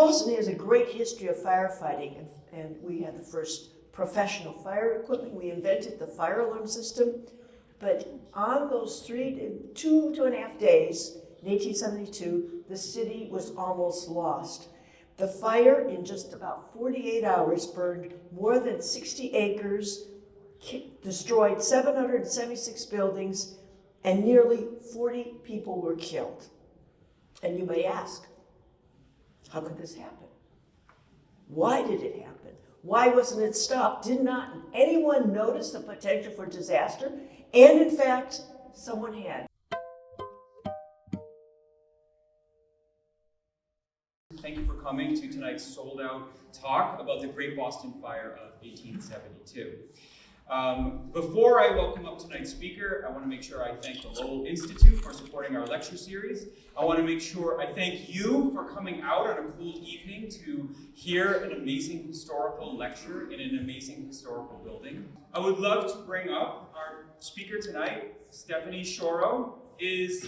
Boston has a great history of firefighting, and we had the first professional fire equipment. We invented the fire alarm system. But on those two and a half days, in 1872, the city was almost lost. The fire, in just about 48 hours, burned more than 60 acres, destroyed 776 buildings, and nearly 40 people were killed. And you may ask, how could this happen? Why did it happen? Why wasn't it stopped? Did not anyone notice the potential for disaster? And in fact, someone had. Thank you for coming to tonight's sold-out talk about the Great Boston Fire of 1872. Before I welcome up tonight's speaker, I want to make sure I thank the Lowell Institute for supporting our lecture series. I want to make sure I thank you for coming out on a cool evening to hear an amazing historical lecture in an amazing historical building. I would love to bring up our speaker tonight. Stephanie Schorow is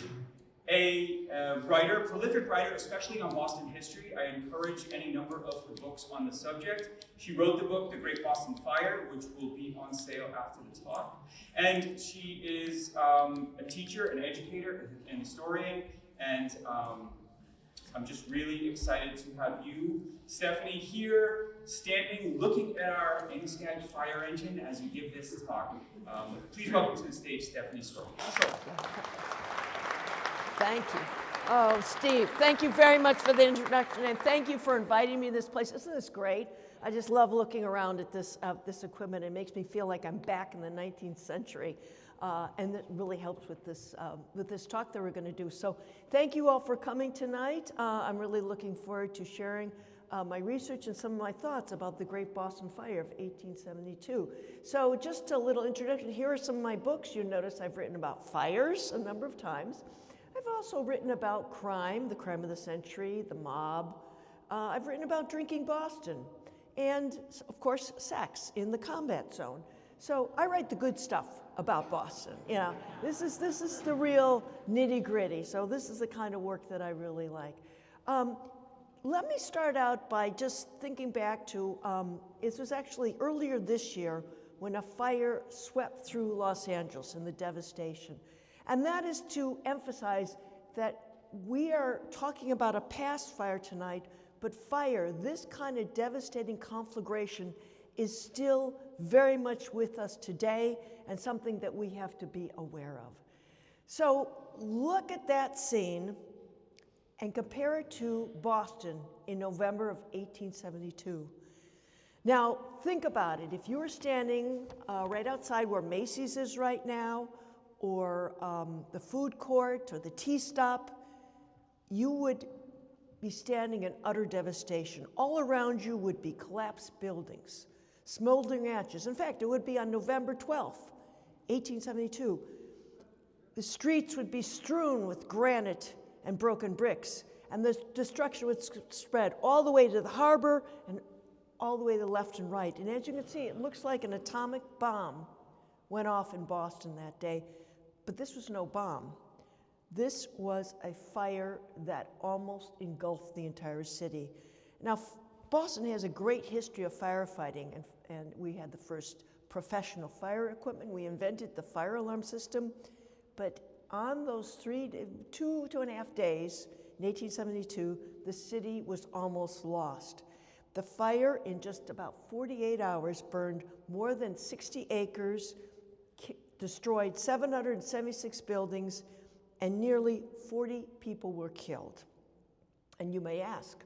a writer, prolific writer, especially on Boston history. I encourage any number of her books on the subject. She wrote the book, The Great Boston Fire, which will be on sale after the talk. And she is a teacher, an educator, an historian, and I'm just really excited to have you, Stephanie, here, standing, looking at our NSCAD fire engine as you give this talk. Please welcome to the stage, Stephanie Schorow. Thank you. Oh, Steve, thank you very much for the introduction, and thank you for inviting me to this place. Isn't this great? I just love looking around at this equipment. It makes me feel like I'm back in the 19th century, and it really helps with this talk that we're going to do. So thank you all for coming tonight. I'm really looking forward to sharing my research and some of my thoughts about the Great Boston Fire of 1872. So just a little introduction. Here are some of my books. You notice I've written about fires a number of times. I've also written about crime, the crime of the century, the mob. I've written about drinking Boston, and of course, sex in the combat zone. So I write the good stuff about Boston. You know, this is the real nitty-gritty. So this is the kind of work that I really like. Let me start out by just thinking back to, it was actually earlier this year when a fire swept through Los Angeles and the devastation. And that is to emphasize that we are talking about a past fire tonight, but fire, this kind of devastating conflagration, is still very much with us today and something that we have to be aware of. So look at that scene and compare it to Boston in November of 1872. Now, think about it. If you were standing right outside where Macy's is right now, or the food court, or the tea stop, you would be standing in utter devastation. All around you would be collapsed buildings, smoldering ashes. In fact, it would be on November 12th, 1872. The streets would be strewn with granite and broken bricks, and the destruction would spread all the way to the harbor and all the way to the left and right. And as you can see, it looks like an atomic bomb went off in Boston that day. But this was no bomb. This was a fire that almost engulfed the entire city. Now, Boston has a great history of firefighting, and we had the first professional fire equipment. We invented the fire alarm system. But on those two and a half days in 1872, the city was almost lost. The fire, in just about 48 hours, burned more than 60 acres, destroyed 776 buildings, and nearly 40 people were killed. And you may ask,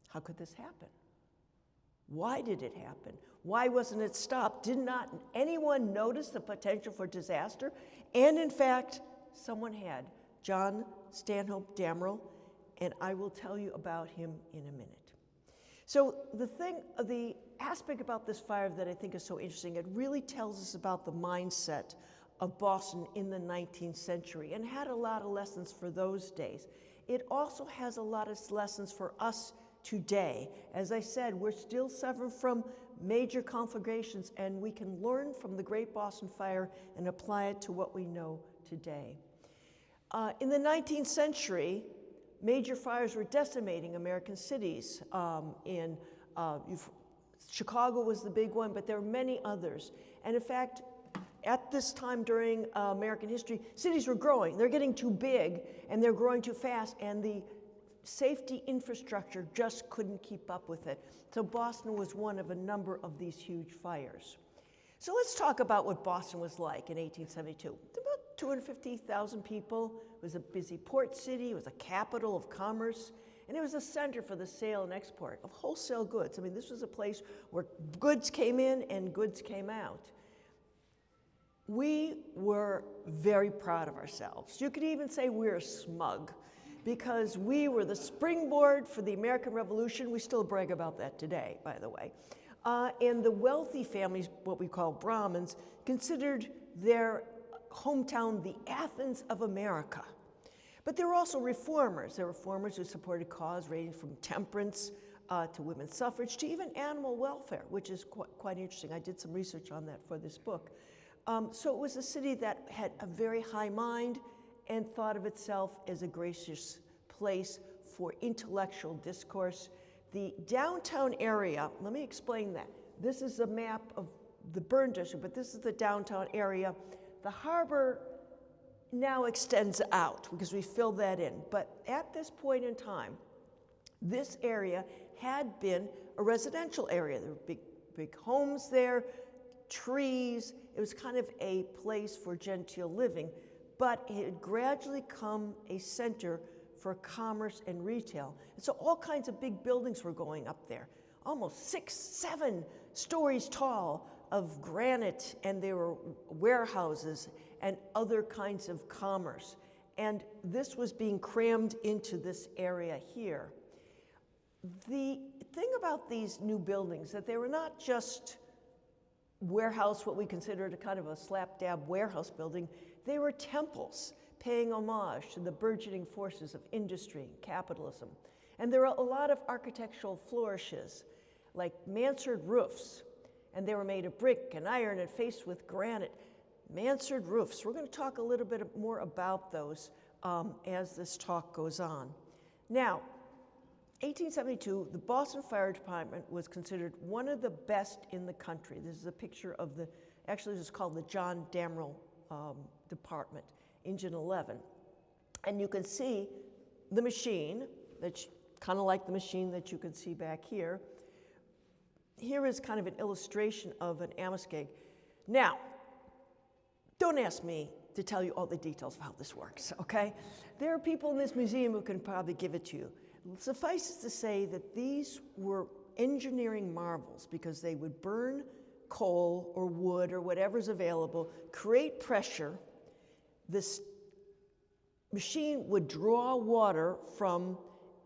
how could this happen? Why did it happen? Why wasn't it stopped? Did not anyone notice the potential for disaster? And in fact, someone had, John Stanhope Damrell, and I will tell you about him in a minute. So the aspect about this fire that I think is so interesting, it really tells us about the mindset of Boston in the 19th century and had a lot of lessons for those days. It also has a lot of lessons for us today. As I said, we're still suffering from major conflagrations, and we can learn from the Great Boston Fire and apply it to what we know today. In the 19th century, major fires were decimating American cities. Chicago was the big one, but there were many others. And in fact, at this time during American history, cities were growing. They're getting too big, and they're growing too fast, and the safety infrastructure just couldn't keep up with it. So Boston was one of a number of these huge fires. So let's talk about what Boston was like in 1872. About 250,000 people. It was a busy port city. It was a capital of commerce. And it was a center for the sale and export of wholesale goods. I mean, this was a place where goods came in and goods came out. We were very proud of ourselves. You could even say we were smug, because we were the springboard for the American Revolution. We still brag about that today, by the way. And the wealthy families, what we call Brahmins, considered their hometown the Athens of America. But there were also reformers. There were reformers who supported cause ranging from temperance to women's suffrage to even animal welfare, which is quite interesting. I did some research on that for this book. So it was a city that had a very high mind and thought of itself as a gracious place for intellectual discourse. The downtown area, let me explain that. This is a map of the burn district, but this is the downtown area. The harbor now extends out because we filled that in. But at this point in time, this area had been a residential area. There were big homes there, trees. It was kind of a place for genteel living, but it had gradually become a center for commerce and retail. And so all kinds of big buildings were going up there, almost 6, 7 stories tall of granite, and there were warehouses and other kinds of commerce. And this was being crammed into this area here. The thing about these new buildings, that they were not just warehouse, what we considered a kind of a slap-dab warehouse building. They were temples paying homage to the burgeoning forces of industry and capitalism. And there were a lot of architectural flourishes, like mansard roofs, and they were made of brick and iron and faced with granite. Mansard roofs. We're going to talk a little bit more about those as this talk goes on. Now, 1872, the Boston Fire Department was considered one of the best in the country. This is a picture of actually this is called the John Damerel Department, Engine 11. And you can see the machine, that's kind of like the machine that you can see back here. Here is kind of an illustration of an ambuscade. Now, don't ask me to tell you all the details of how this works, okay? There are people in this museum who can probably give it to you. Suffice it to say that these were engineering marvels because they would burn coal or wood or whatever's available, create pressure. This machine would draw water from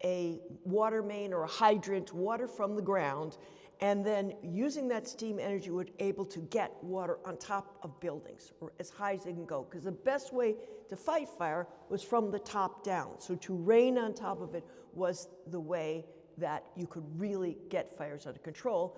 a water main or a hydrant, water from the ground, and then using that steam energy would able to get water on top of buildings or as high as they can go, because the best way to fight fire was from the top down. So to rain on top of it was the way that you could really get fires under control.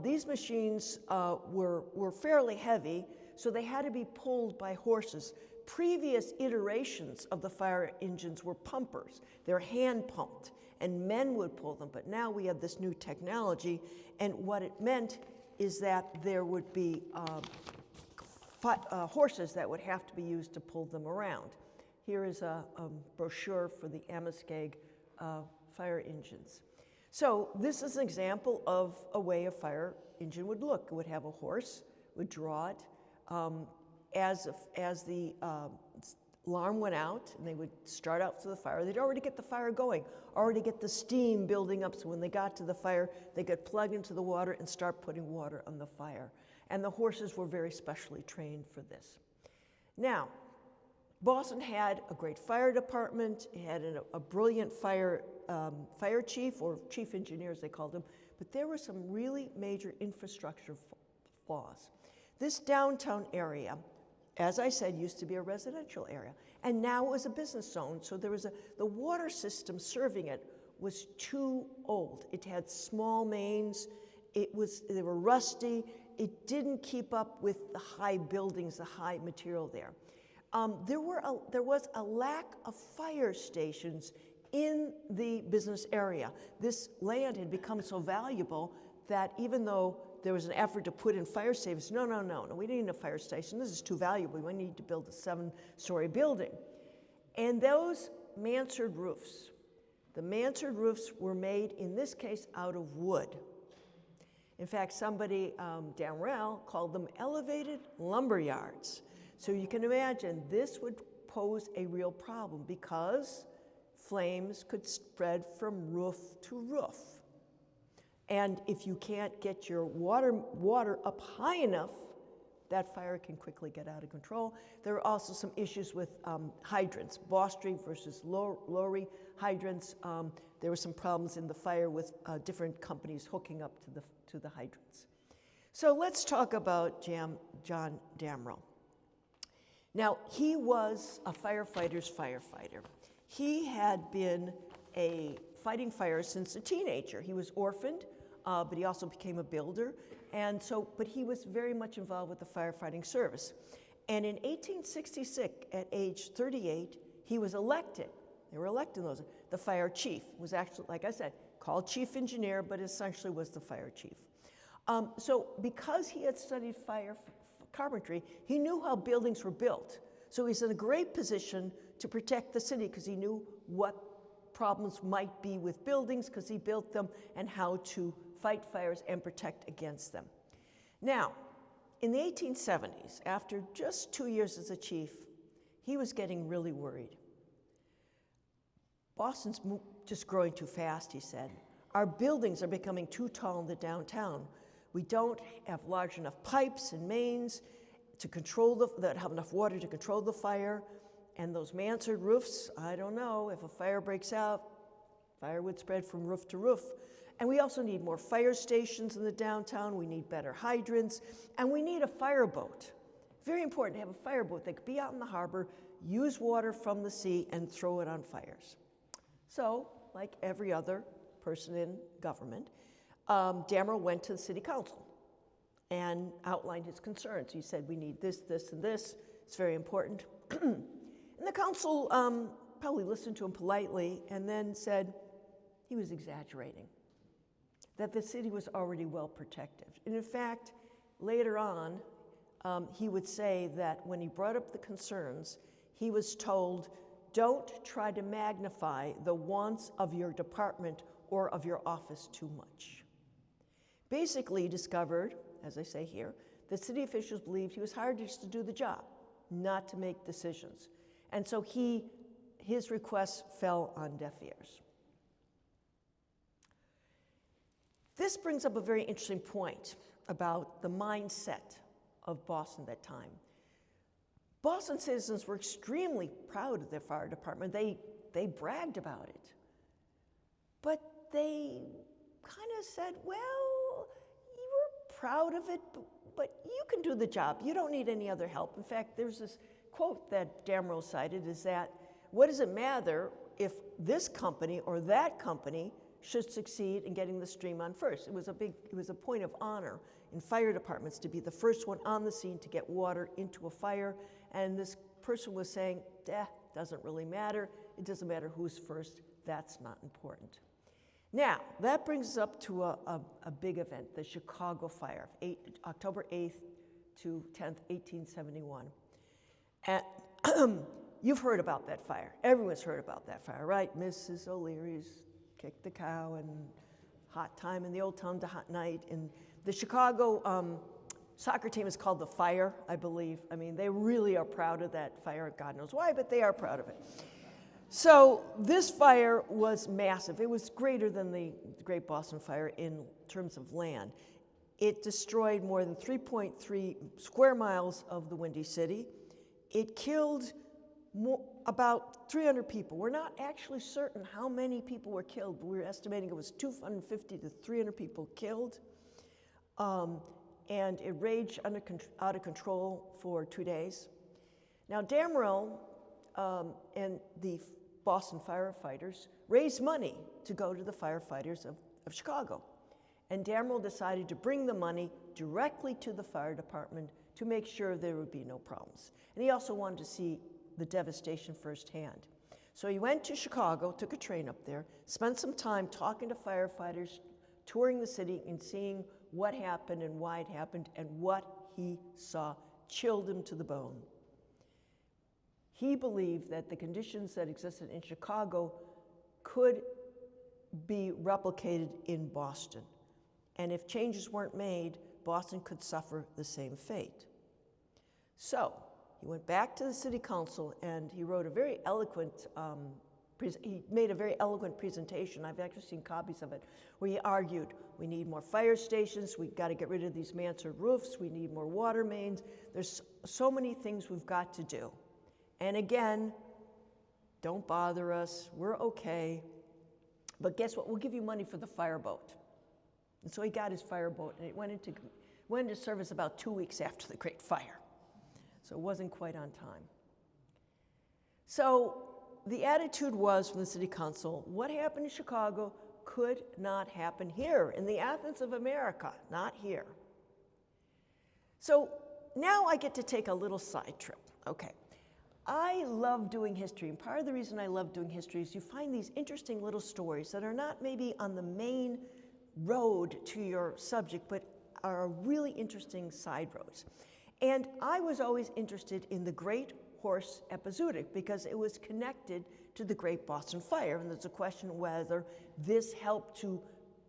These machines were fairly heavy, so they had to be pulled by horses. Previous iterations of the fire engines were pumpers. They're hand pumped, and men would pull them, but now we have this new technology, and what it meant is that there would be horses that would have to be used to pull them around. Here is a brochure for the Amoskeag fire engines. So this is an example of a way a fire engine would look. It would have a horse, would draw it. As the alarm went out and they would start out to the fire, they'd already get the fire going, already get the steam building up, so when they got to the fire, they could plug into the water and start putting water on the fire. And the horses were very specially trained for this. Now, Boston had a great fire department. It had a brilliant fire chief, or chief engineers they called him, but there were some really major infrastructure flaws. This downtown area, as I said, used to be a residential area, and now it was a business zone, so there was the water system serving it was too old. It had small mains, they were rusty, it didn't keep up with the high buildings, the high material there. There was a lack of fire stations in the business area. This land had become so valuable that even though there was an effort to put in fire safes, no, we didn't need a fire station. This is too valuable. We need to build a 7-story building. And those mansard roofs, the mansard roofs were made, in this case, out of wood. In fact, somebody, Damrell, called them elevated lumber yards. So you can imagine this would pose a real problem because flames could spread from roof to roof. And if you can't get your water up high enough, that fire can quickly get out of control. There are also some issues with hydrants, Bostry versus Lowry hydrants. There were some problems in the fire with different companies hooking up to the hydrants. So let's talk about John Damrell. Now, he was a firefighter's firefighter. He had been fighting fires since a teenager. He was orphaned, but he also became a builder. But he was very much involved with the firefighting service. And in 1866, at age 38, he was elected. They were electing those. The fire chief was actually, like I said, called chief engineer, but essentially was the fire chief. So because he had studied fire carpentry, he knew how buildings were built. So he's in a great position to protect the city because he knew what problems might be with buildings because he built them and how to fight fires and protect against them. Now, in the 1870s, after just 2 years as a chief, he was getting really worried. Boston's just growing too fast, he said. Our buildings are becoming too tall in the downtown. We don't have large enough pipes and mains to control that have enough water to control the fire. And those mansard roofs, I don't know, if a fire breaks out, fire would spread from roof to roof. And we also need more fire stations in the downtown. We need better hydrants. And we need a fireboat. Very important to have a fireboat that could be out in the harbor, use water from the sea, and throw it on fires. So, like every other person in government, Damrell went to the city council and outlined his concerns. He said, we need this, this, and this. It's very important. And the council probably listened to him politely and then said he was exaggerating, that the city was already well protected. And in fact, later on, he would say that when he brought up the concerns, he was told, don't try to magnify the wants of your department or of your office too much. Basically, he discovered, as I say here, that city officials believed he was hired just to do the job, not to make decisions. And so his requests fell on deaf ears. This brings up a very interesting point about the mindset of Boston at that time. Boston citizens were extremely proud of their fire department. They bragged about it. But they kind of said, well, you were proud of it, but you can do the job. You don't need any other help. In fact, there's this quote that Damrell cited is that, what does it matter if this company or that company should succeed in getting the stream on first? It was a point of honor in fire departments to be the first one on the scene to get water into a fire. And this person was saying, doesn't really matter. It doesn't matter who's first. That's not important. Now, that brings us up to a big event, the Chicago fire, October 8th to 10th, 1871. And you've heard about that fire. Everyone's heard about that fire, right? Mrs. O'Leary's kicked the cow and hot time in the old town to hot night. And the Chicago soccer team is called the Fire, I believe. I mean, they really are proud of that fire. God knows why, but they are proud of it. So this fire was massive. It was greater than the Great Boston Fire in terms of land. It destroyed more than 3.3 square miles of the Windy City. It killed about 300 people. We're not actually certain how many people were killed, but we're estimating it was 250 to 300 people killed. And it raged out of control for 2 days. Now, Damrell and the Boston firefighters raised money to go to the firefighters of Chicago. And Damrell decided to bring the money directly to the fire department to make sure there would be no problems. And he also wanted to see the devastation firsthand. So he went to Chicago, took a train up there, spent some time talking to firefighters, touring the city and seeing what happened and why it happened, and what he saw chilled him to the bone. He believed that the conditions that existed in Chicago could be replicated in Boston. And if changes weren't made, Boston could suffer the same fate. So he went back to the city council and he wrote a very eloquent, he made a very eloquent presentation. I've actually seen copies of it, where he argued, we need more fire stations, we've got to get rid of these mansard roofs, we need more water mains. There's so many things we've got to do. And again, don't bother us, we're okay. But guess what, we'll give you money for the fireboat. And so he got his fireboat, and it went into service about 2 weeks after the Great Fire. So it wasn't quite on time. So the attitude was from the city council, what happened in Chicago could not happen here, in the Athens of America, not here. So now I get to take a little side trip. Okay. I love doing history, and part of the reason I love doing history is you find these interesting little stories that are not maybe on the main road to your subject, but are really interesting side roads. And I was always interested in the Great Horse Epizootic because it was connected to the Great Boston Fire, and there's a question whether this helped to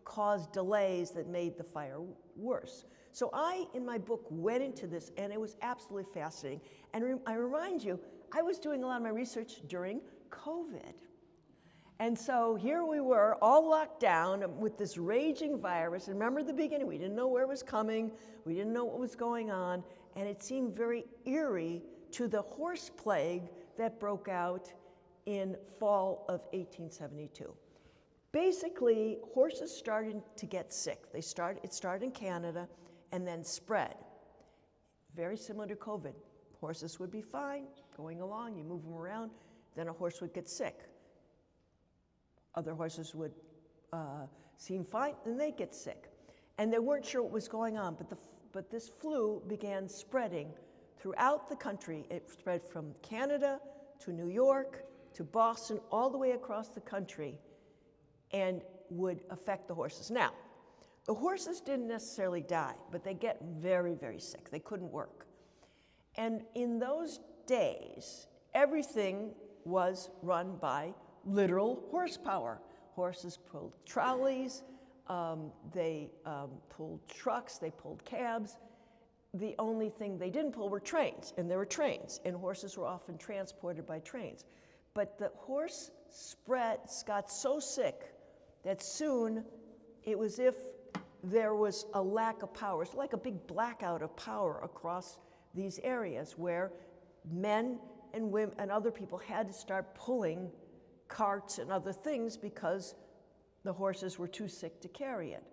cause delays that made the fire worse. So I, in my book, went into this, and it was absolutely fascinating. And I remind you, I was doing a lot of my research during COVID. And so here we were, all locked down with this raging virus. And remember the beginning, we didn't know where it was coming, we didn't know what was going on, and it seemed very eerie to the horse plague that broke out in fall of 1872. Basically, horses started to get sick. It started in Canada and then spread. Very similar to COVID. Horses would be fine, going along, you move them around, then a horse would get sick. Other horses would seem fine, and they'd get sick. And they weren't sure what was going on, but this flu began spreading throughout the country. It spread from Canada to New York to Boston, all the way across the country, and would affect the horses. Now, the horses didn't necessarily die, but they get very, very sick. They couldn't work. And in those days, everything was run by literal horsepower. Horses pulled trolleys, they pulled trucks, they pulled cabs. The only thing they didn't pull were trains, and there were trains, and horses were often transported by trains. But the horse got so sick that soon it was as if there was a lack of power. It's like a big blackout of power across these areas where men and women and other people had to start pulling carts and other things because the horses were too sick to carry it.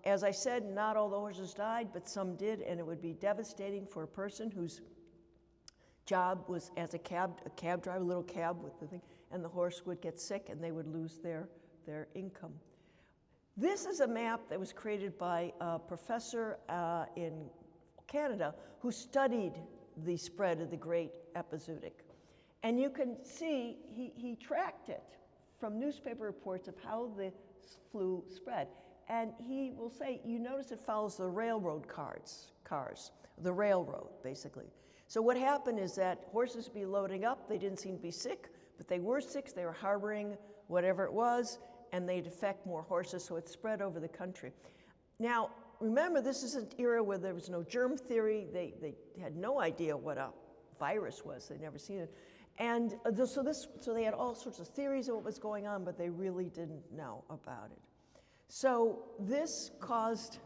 As I said, not all the horses died, but some did, and it would be devastating for a person whose job was as a cab driver, a little cab with the thing, and the horse would get sick and they would lose their income. This is a map that was created by a professor in Canada who studied the spread of the Great Epizootic. And you can see he tracked it from newspaper reports of how the flu spread. And he will say, you notice it follows the railroad cars, the railroad, basically. So what happened is that horses would be loading up, they didn't seem to be sick, but they were sick, they were harboring whatever it was, and they'd affect more horses, so it spread over the country. Now, remember, this is an era where there was no germ theory, they had no idea what a virus was, they'd never seen it. And so they had all sorts of theories of what was going on, but they really didn't know about it. So this caused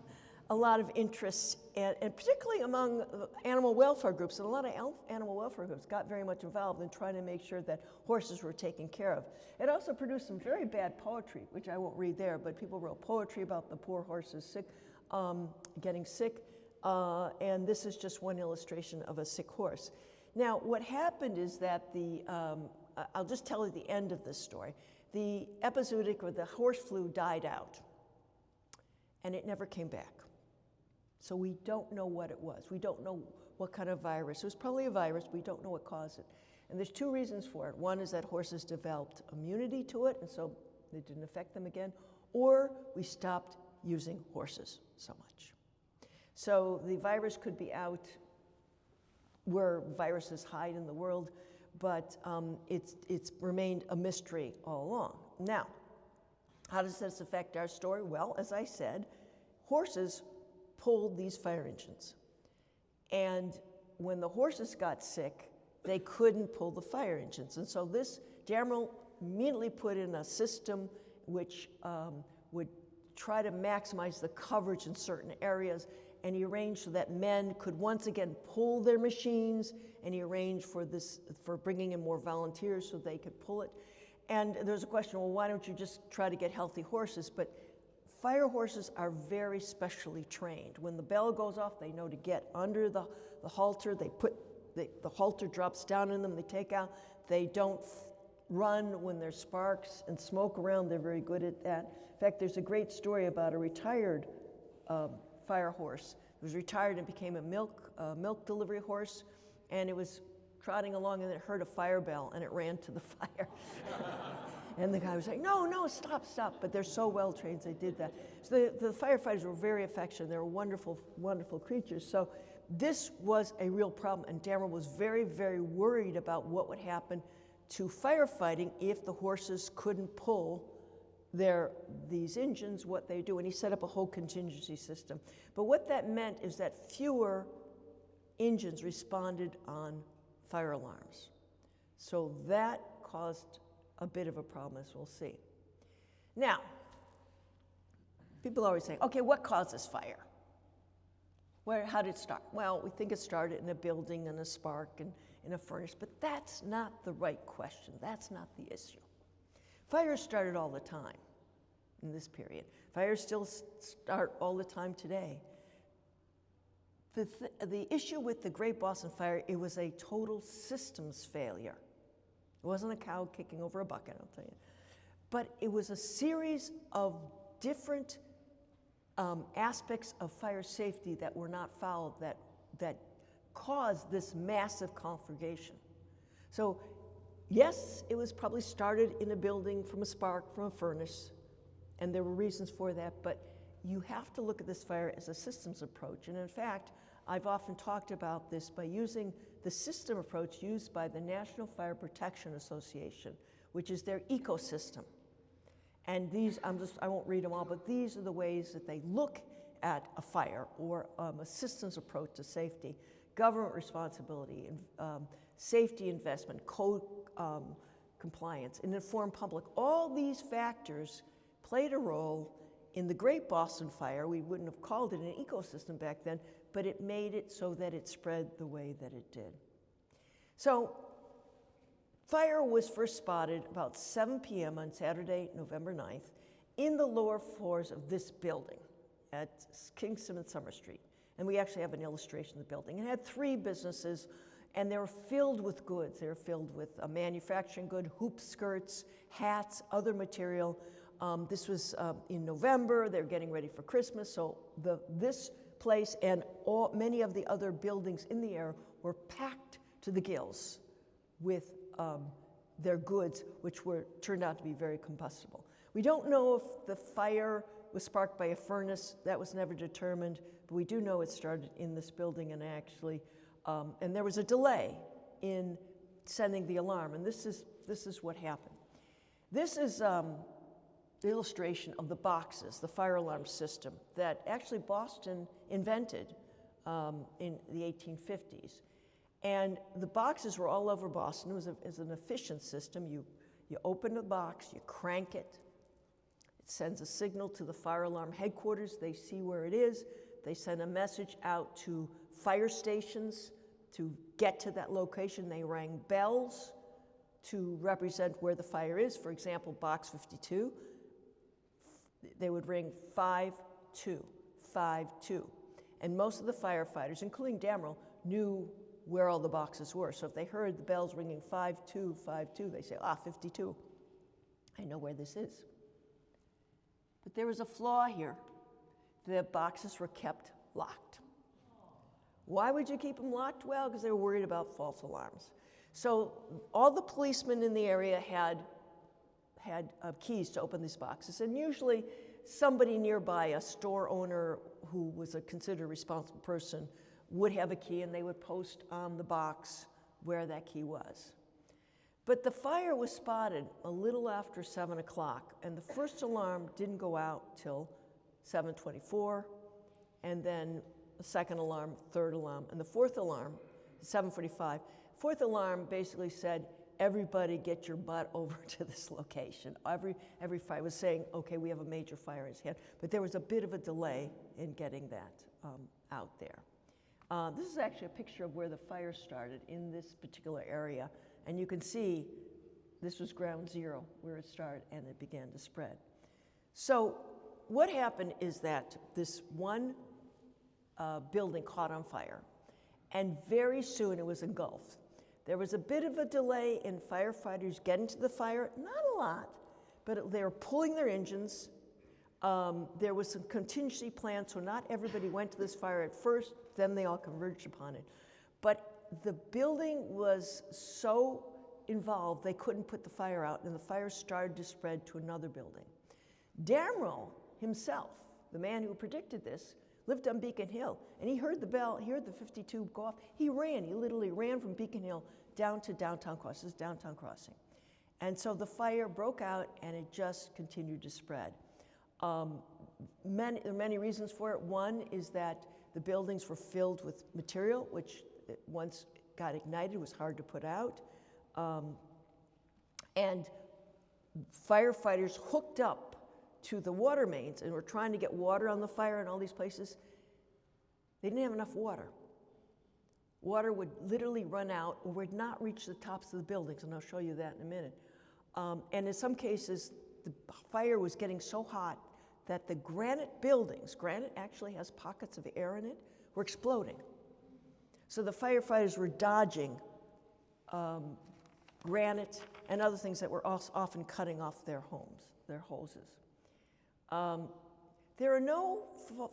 a lot of interest, and particularly among animal welfare groups, and a lot of animal welfare groups got very much involved in trying to make sure that horses were taken care of. It also produced some very bad poetry, which I won't read there, but people wrote poetry about the poor horses sick, getting sick, and this is just one illustration of a sick horse. Now, what happened is that I'll just tell you the end of this story. The epizootic, or the horse flu, died out, and it never came back. So we don't know what it was. We don't know what kind of virus. It was probably a virus. We don't know what caused it. And there's two reasons for it. One is that horses developed immunity to it, and so it didn't affect them again, or we stopped using horses so much. So the virus could be out where viruses hide in the world, but it's remained a mystery all along. Now, how does this affect our story? Well, as I said, horses pulled these fire engines. And when the horses got sick, they couldn't pull the fire engines. And so this Damerl immediately put in a system which would try to maximize the coverage in certain areas, and he arranged so that men could once again pull their machines, and he arranged for bringing in more volunteers so they could pull it. And there's a question, well, why don't you just try to get healthy horses? But fire horses are very specially trained. When the bell goes off, they know to get under the halter. The halter drops down in them, they take out. They don't run when there's sparks and smoke around. They're very good at that. In fact, there's a great story about a retired fire horse. It was retired and became a milk delivery horse, and it was trotting along and it heard a fire bell and it ran to the fire. And the guy was like, no, stop. But they're so well trained, they did that. So the firefighters were very affectionate. They were wonderful, wonderful creatures. So this was a real problem, and Damerl was very, very worried about what would happen to firefighting if the horses couldn't pull these engines, what they do. And he set up a whole contingency system. But what that meant is that fewer engines responded on fire alarms. So that caused a bit of a problem, as we'll see. Now, people always say, okay, what causes fire? How did it start? Well, we think it started in a building and a spark and in a furnace, but that's not the right question. That's not the issue. Fires started all the time in this period. Fires still start all the time today. The issue with the Great Boston Fire, it was a total systems failure. It wasn't a cow kicking over a bucket, I'll tell you. But it was a series of different aspects of fire safety that were not followed that caused this massive conflagration. So yes, it was probably started in a building from a spark, from a furnace, and there were reasons for that, but you have to look at this fire as a systems approach. And in fact, I've often talked about this by using the system approach used by the National Fire Protection Association, which is their ecosystem. And these, I won't read them all, but these are the ways that they look at a fire or a systems approach to safety, government responsibility, safety investment, code compliance, and informed public. All these factors played a role in the Great Boston Fire. We wouldn't have called it an ecosystem back then, but it made it so that it spread the way that it did. So fire was first spotted about 7 p.m. on Saturday, November 9th, in the lower floors of this building at Kingston and Summer Street. And we actually have an illustration of the building. It had 3 businesses, and they were filled with goods. They were filled with manufacturing good, hoop skirts, hats, other material. This was in November. They were getting ready for Christmas. So this place and many of the other buildings in the area were packed to the gills with their goods, which turned out to be very combustible. We don't know if the fire was sparked by a furnace. That was never determined, but we do know it started in this building, and actually, and there was a delay in sending the alarm, and this is what happened. This is the illustration of the boxes, the fire alarm system that actually Boston invented in the 1850s. And the boxes were all over Boston. It was an efficient system. You open the box, you crank it. It sends a signal to the fire alarm headquarters. They see where it is. They send a message out to fire stations to get to that location. They rang bells to represent where the fire is. For example, box 52, they would ring 5252. And most of the firefighters, including Damerl, knew where all the boxes were. So if they heard the bells ringing 5252, they say, 52. I know where this is. But there was a flaw here. The boxes were kept locked. Why would you keep them locked? Well, because they were worried about false alarms. So all the policemen in the area had keys to open these boxes, and usually somebody nearby, a store owner who was considered a responsible person, would have a key, and they would post on the box where that key was. But the fire was spotted a little after 7 o'clock, and the first alarm didn't go out till 7:24, and then the second alarm, third alarm, and the fourth alarm, 7:45. Fourth alarm basically said, everybody get your butt over to this location. Every fire was saying, okay, we have a major fire in hand, but there was a bit of a delay in getting that out there. This is actually a picture of where the fire started in this particular area, and you can see this was ground zero where it started and it began to spread. So what happened is that this one building caught on fire, and very soon it was engulfed. There was a bit of a delay in firefighters getting to the fire, not a lot, but they were pulling their engines. There was some contingency plan, so not everybody went to this fire at first, then they all converged upon it. But the building was so involved, they couldn't put the fire out, and the fire started to spread to another building. Damrell himself, the man who predicted this, lived on Beacon Hill, and he heard the bell, he heard the 52 go off. He literally ran from Beacon Hill down to Downtown Crossing, this is Downtown Crossing. And so the fire broke out, and it just continued to spread. There are many reasons for it. One is that the buildings were filled with material, which once got ignited was hard to put out. And firefighters hooked up to the water mains and were trying to get water on the fire in all these places. They didn't have enough water. Water would literally run out or would not reach the tops of the buildings, and I'll show you that in a minute. And in some cases, the fire was getting so hot that the granite buildings, granite actually has pockets of air in it, were exploding. So the firefighters were dodging granite and other things that were often cutting off their homes, their hoses. There are no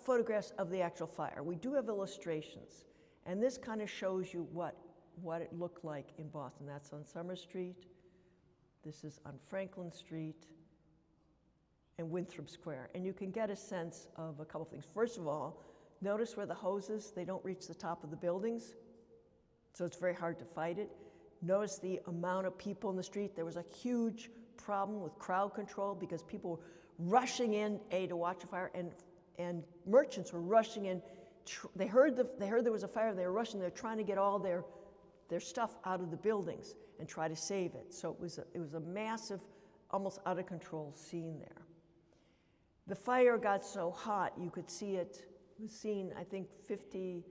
photographs of the actual fire. We do have illustrations, and this kind of shows you what it looked like in Boston. That's on Summer Street, this is on Franklin Street, and Winthrop Square. And you can get a sense of a couple things. First of all, notice where the hoses, they don't reach the top of the buildings, so it's very hard to fight it. Notice the amount of people in the street. There was a huge problem with crowd control because people were rushing in, to watch a fire, and merchants were rushing in. They heard there was a fire, they were rushing, they're trying to get all their stuff out of the buildings and try to save it. So it was a massive, almost out of control scene there. The fire got so hot, you could see it. It was seen, I think, 50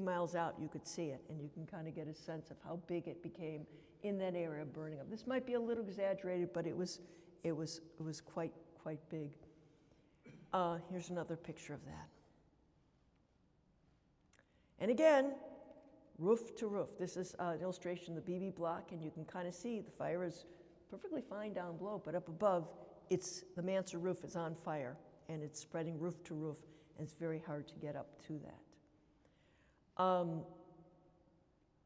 miles out, you could see it, and you can kind of get a sense of how big it became in that area burning up. This might be a little exaggerated, but it was quite big. Here's another picture of that. And again, roof to roof. This is an illustration of the BB block, and you can kind of see the fire is perfectly fine down below, but up above, the mansard roof is on fire, and it's spreading roof to roof, and it's very hard to get up to that.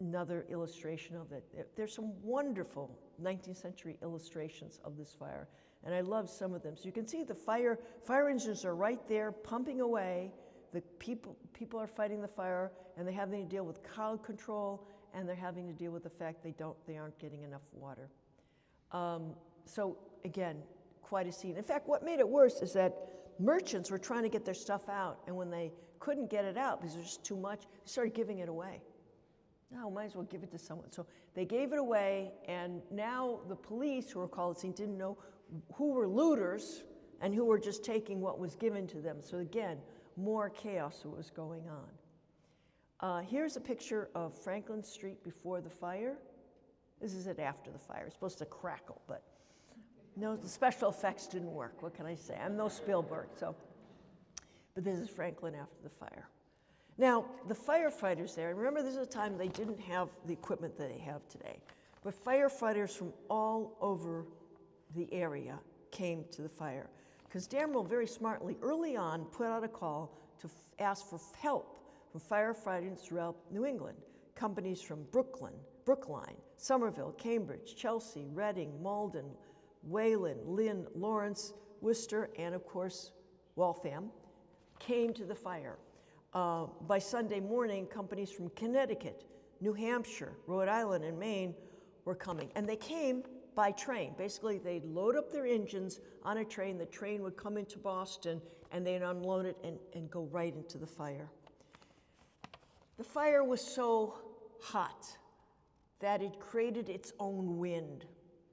Another illustration of it. There's some wonderful 19th century illustrations of this fire, and I love some of them. So you can see the fire engines are right there pumping away. The people are fighting the fire, and they're having to deal with crowd control, and they're having to deal with the fact they aren't getting enough water. So again, quite a scene. In fact, what made it worse is that merchants were trying to get their stuff out, and when they couldn't get it out because it was just too much, they started giving it away. No, might as well give it to someone. So they gave it away, and now the police who were called at the scene didn't know who were looters and who were just taking what was given to them. So again, more chaos was going on. Here's a picture of Franklin Street before the fire. This is it after the fire. It's supposed to crackle, but no, the special effects didn't work. What can I say? I'm no Spielberg, so. But this is Franklin after the fire. Now, the firefighters there, remember this is a time they didn't have the equipment that they have today, but firefighters from all over the area came to the fire. Because Damrell very smartly, early on, put out a call to ask for help from firefighters throughout New England. Companies from Brooklyn, Brookline, Somerville, Cambridge, Chelsea, Reading, Malden, Wayland, Lynn, Lawrence, Worcester, and of course, Waltham, came to the fire. By Sunday morning, companies from Connecticut, New Hampshire, Rhode Island, and Maine were coming. And they came by train. Basically, they'd load up their engines on a train. The train would come into Boston, and they'd unload it and go right into the fire. The fire was so hot that it created its own wind.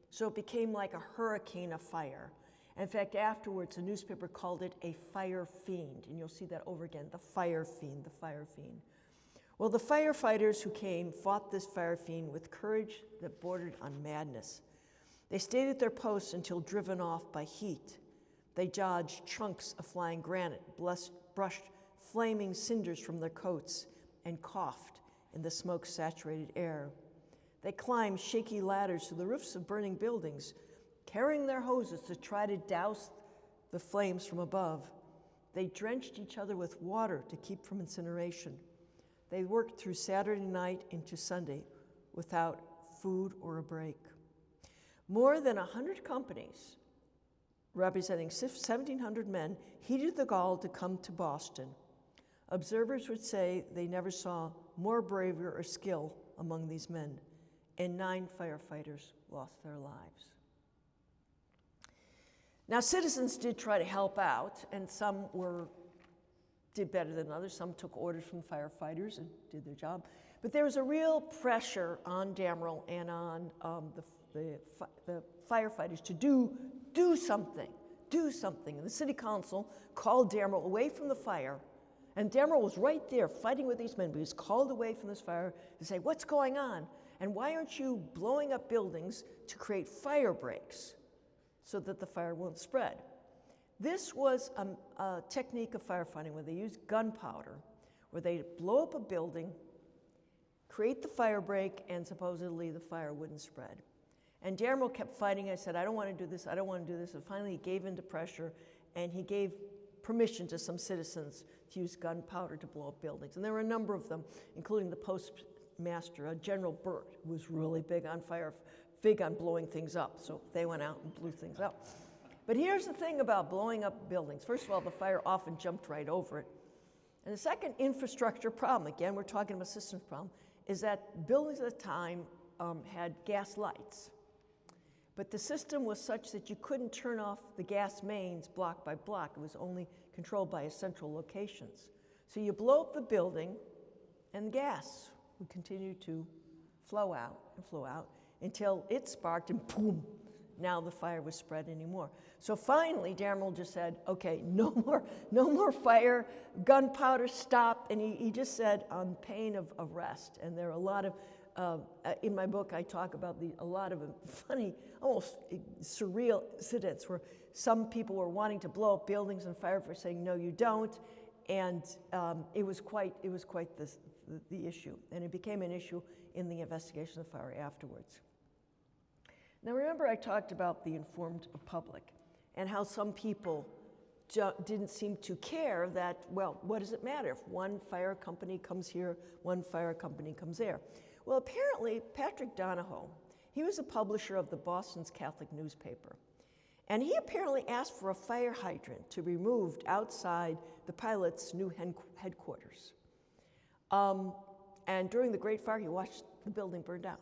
So it became like a hurricane of fire. In fact, afterwards, a newspaper called it a fire fiend. And you'll see that over again, the fire fiend, the fire fiend. Well, the firefighters who came fought this fire fiend with courage that bordered on madness. They stayed at their posts until driven off by heat. They dodged chunks of flying granite, brushed flaming cinders from their coats, and coughed in the smoke-saturated air. They climbed shaky ladders to the roofs of burning buildings, carrying their hoses to try to douse the flames from above. They drenched each other with water to keep from incineration. They worked through Saturday night into Sunday without food or a break. More than 100 companies, representing 1,700 men, heeded the call to come to Boston. Observers would say they never saw more bravery or skill among these men, and 9 firefighters lost their lives. Now, citizens did try to help out, and some did better than others. Some took orders from firefighters and did their job. But there was a real pressure on Damerel and on the firefighters to do something. And the city council called Damerel away from the fire. And Damerel was right there fighting with these men, but he was called away from this fire to say, what's going on? And why aren't you blowing up buildings to create fire breaks so that the fire won't spread? This was a technique of firefighting where they used gunpowder, where they blow up a building, create the fire break, and supposedly the fire wouldn't spread. And Damerel kept fighting. I said, I don't want to do this, I don't want to do this. And finally he gave in to pressure, and he gave permission to some citizens to use gunpowder to blow up buildings. And there were a number of them, including the postmaster, General Burt, who was really big on blowing things up. So they went out and blew things up. But here's the thing about blowing up buildings. First of all, the fire often jumped right over it. And the second infrastructure problem, again, we're talking about systems problem, is that buildings at the time had gas lights. But the system was such that you couldn't turn off the gas mains block by block. It was only controlled by central locations. So you blow up the building, and the gas would continue to flow out until it sparked, and boom, now the fire was spread anymore. So finally, Damerel just said, okay, no more fire, gunpowder, stop. And he just said on pain of arrest. And there are a lot of, in my book, I talk about a lot of funny, almost surreal incidents where some people were wanting to blow up buildings and firefighters saying, no, you don't. And it was quite the issue. And it became an issue in the investigation of the fire afterwards. Now remember I talked about the informed public and how some people didn't seem to care that, well, what does it matter if one fire company comes here, one fire company comes there? Well, apparently Patrick Donahoe, he was a publisher of the Boston's Catholic newspaper. And he apparently asked for a fire hydrant to be removed outside the pilot's new headquarters. And during the Great Fire, he watched the building burn down.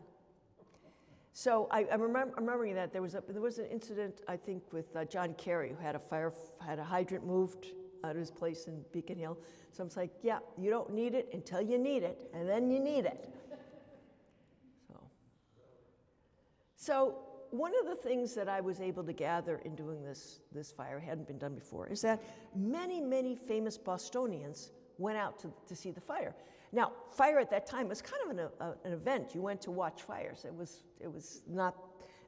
So I'm remembering that there was an incident, I think, with John Kerry, who had a hydrant moved out of his place in Beacon Hill. So I'm like, yeah, you don't need it until you need it, and then you need it. So one of the things that I was able to gather in doing this fire, hadn't been done before, is that many famous Bostonians went out to see the fire. Now, fire at that time was kind of an event. You went to watch fires.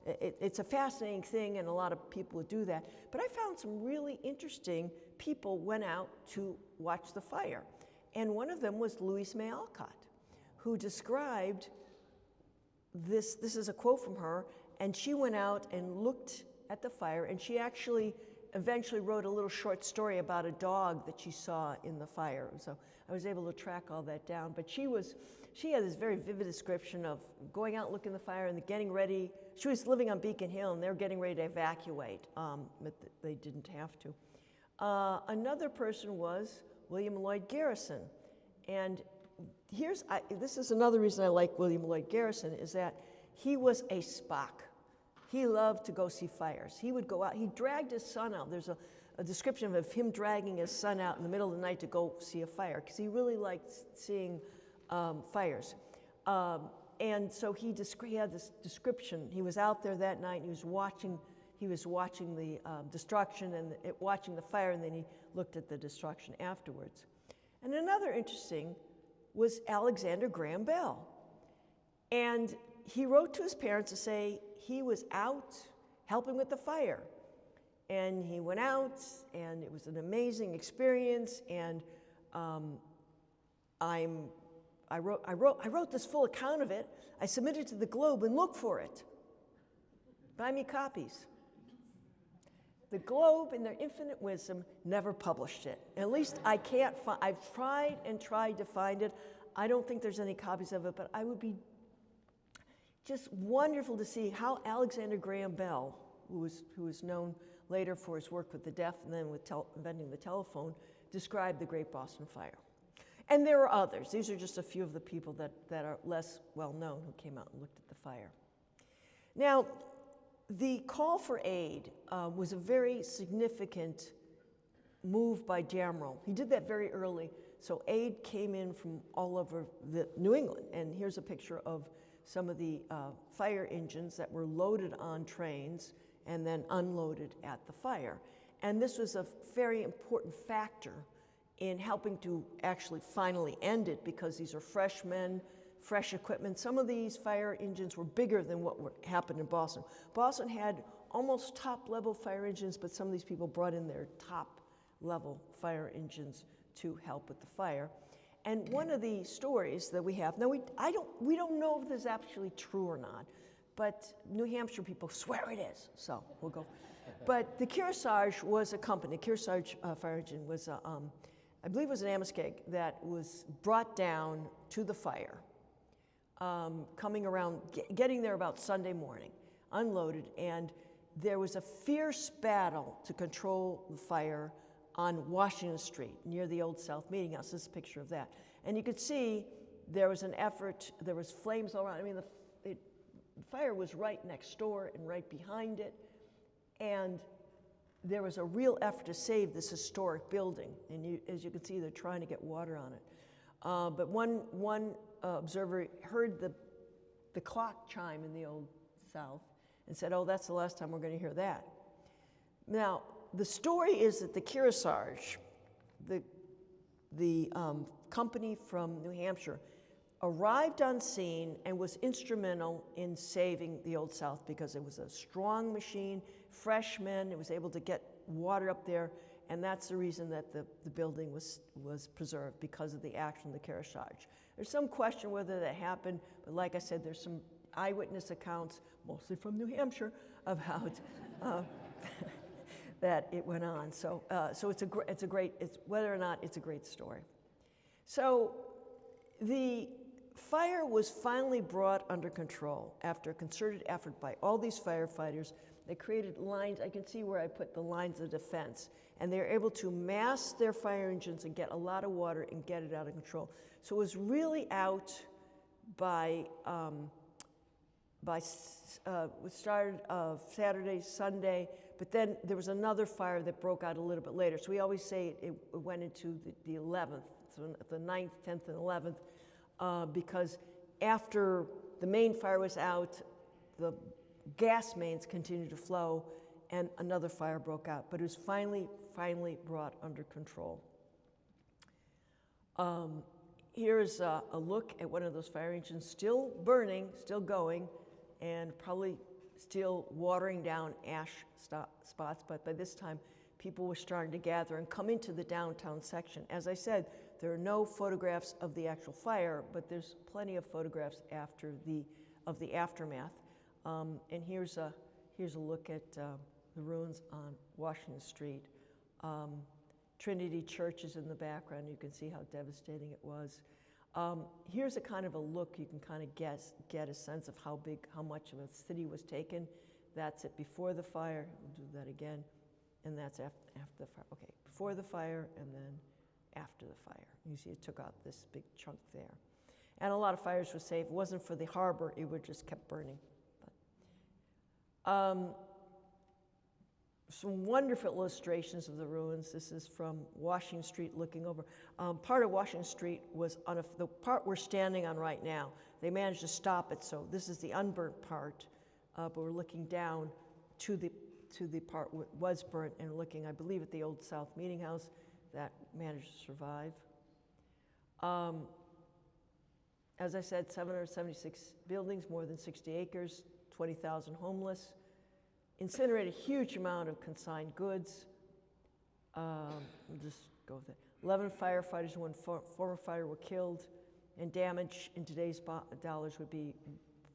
It's a fascinating thing, and a lot of people would do that. But I found some really interesting people went out to watch the fire. And one of them was Louise May Alcott, who described this is a quote from her, and she went out and looked at the fire, and she actually eventually wrote a little short story about a dog that she saw in the fire. So I was able to track all that down. But she had this very vivid description of going out looking at the fire and getting ready. She was living on Beacon Hill, and they were getting ready to evacuate, but they didn't have to. Another person was William Lloyd Garrison. And this is another reason I like William Lloyd Garrison, is that he was a Spock. He loved to go see fires. He would go out, he dragged his son out. There's a description of him dragging his son out in the middle of the night to go see a fire, because he really liked seeing fires. And so he had this description. He was out there that night, and he was watching the destruction and watching the fire, and then he looked at the destruction afterwards. And another interesting was Alexander Graham Bell. And he wrote to his parents to say he was out helping with the fire. And he went out, and it was an amazing experience, and I wrote this full account of it. I submitted it to the Globe, and look for it. Buy me copies. The Globe, in their infinite wisdom, never published it. At least I can't find. I've tried and tried to find it. I don't think there's any copies of it, but I would be just wonderful to see how Alexander Graham Bell, who was known later for his work with the deaf and then with inventing the telephone, described the Great Boston Fire. And there are others. These are just a few of the people that are less well known who came out and looked at the fire. Now, the call for aid was a very significant move by Jamrell. He did that very early, so aid came in from all over New England. And here's a picture of some of the fire engines that were loaded on trains and then unloaded at the fire. And this was a very important factor in helping to actually finally end it, because these are fresh men, fresh equipment. Some of these fire engines were bigger than what happened in Boston. Boston had almost top-level fire engines, but some of these people brought in their top-level fire engines to help with the fire. And one of the stories that we have, now we don't know if this is actually true or not, but New Hampshire people swear it is, so we'll go. But the Kearsarge was a company. Kearsarge fire engine was, I believe it was an Amoskeag that was brought down to the fire, coming around, getting there about Sunday morning, unloaded, and there was a fierce battle to control the fire on Washington Street near the Old South Meeting House. This is a picture of that. And you could see there was an effort, there was flames all around. I mean, the fire was right next door and right behind it. And there was a real effort to save this historic building. And as you can see, they're trying to get water on it. But one observer heard the clock chime in the Old South and said, oh, that's the last time we're going to hear that. Now, the story is that the Kearsarge, the company from New Hampshire, arrived on scene and was instrumental in saving the Old South, because it was a strong machine, fresh men, it was able to get water up there, and that's the reason that the building was preserved, because of the action of the Kearsarge. There's some question whether that happened, but like I said, there's some eyewitness accounts, mostly from New Hampshire, about that it went on. So whether or not it's a great story. So the fire was finally brought under control after a concerted effort by all these firefighters. They created lines. I can see where I put the lines of defense. And they were able to mass their fire engines and get a lot of water and get it out of control. So it was really out by we started Saturday, Sunday, but then there was another fire that broke out a little bit later. So we always say it went into the 11th, so the 9th, 10th, and 11th, because after the main fire was out, the gas mains continued to flow, and another fire broke out. But it was finally brought under control. Here's a look at one of those fire engines, still burning, still going, and probably still watering down ash spots, but by this time, people were starting to gather and come into the downtown section. As I said, there are no photographs of the actual fire, but there's plenty of photographs of the aftermath. And here's a look at the ruins on Washington Street. Trinity Church is in the background. You can see how devastating it was. Here's a kind of a look. You can kind of get a sense of how much of a city was taken. That's it before the fire. We'll do that again. And that's after the fire. Okay, before the fire and then after the fire. You see it took out this big chunk there. And a lot of fires were saved. If it wasn't for the harbor, it would just kept burning. Some wonderful illustrations of the ruins. This is from Washington Street looking over. Part of Washington Street was on the part we're standing on right now. They managed to stop it, so this is the unburnt part, but we're looking down to the part that was burnt and looking, I believe, at the Old South Meeting House that managed to survive. As I said, 776 buildings, more than 60 acres, 20,000 homeless. Incinerated a huge amount of consigned goods. We'll just go with it. 11 firefighters and one former fighter were killed, and damage in today's dollars would be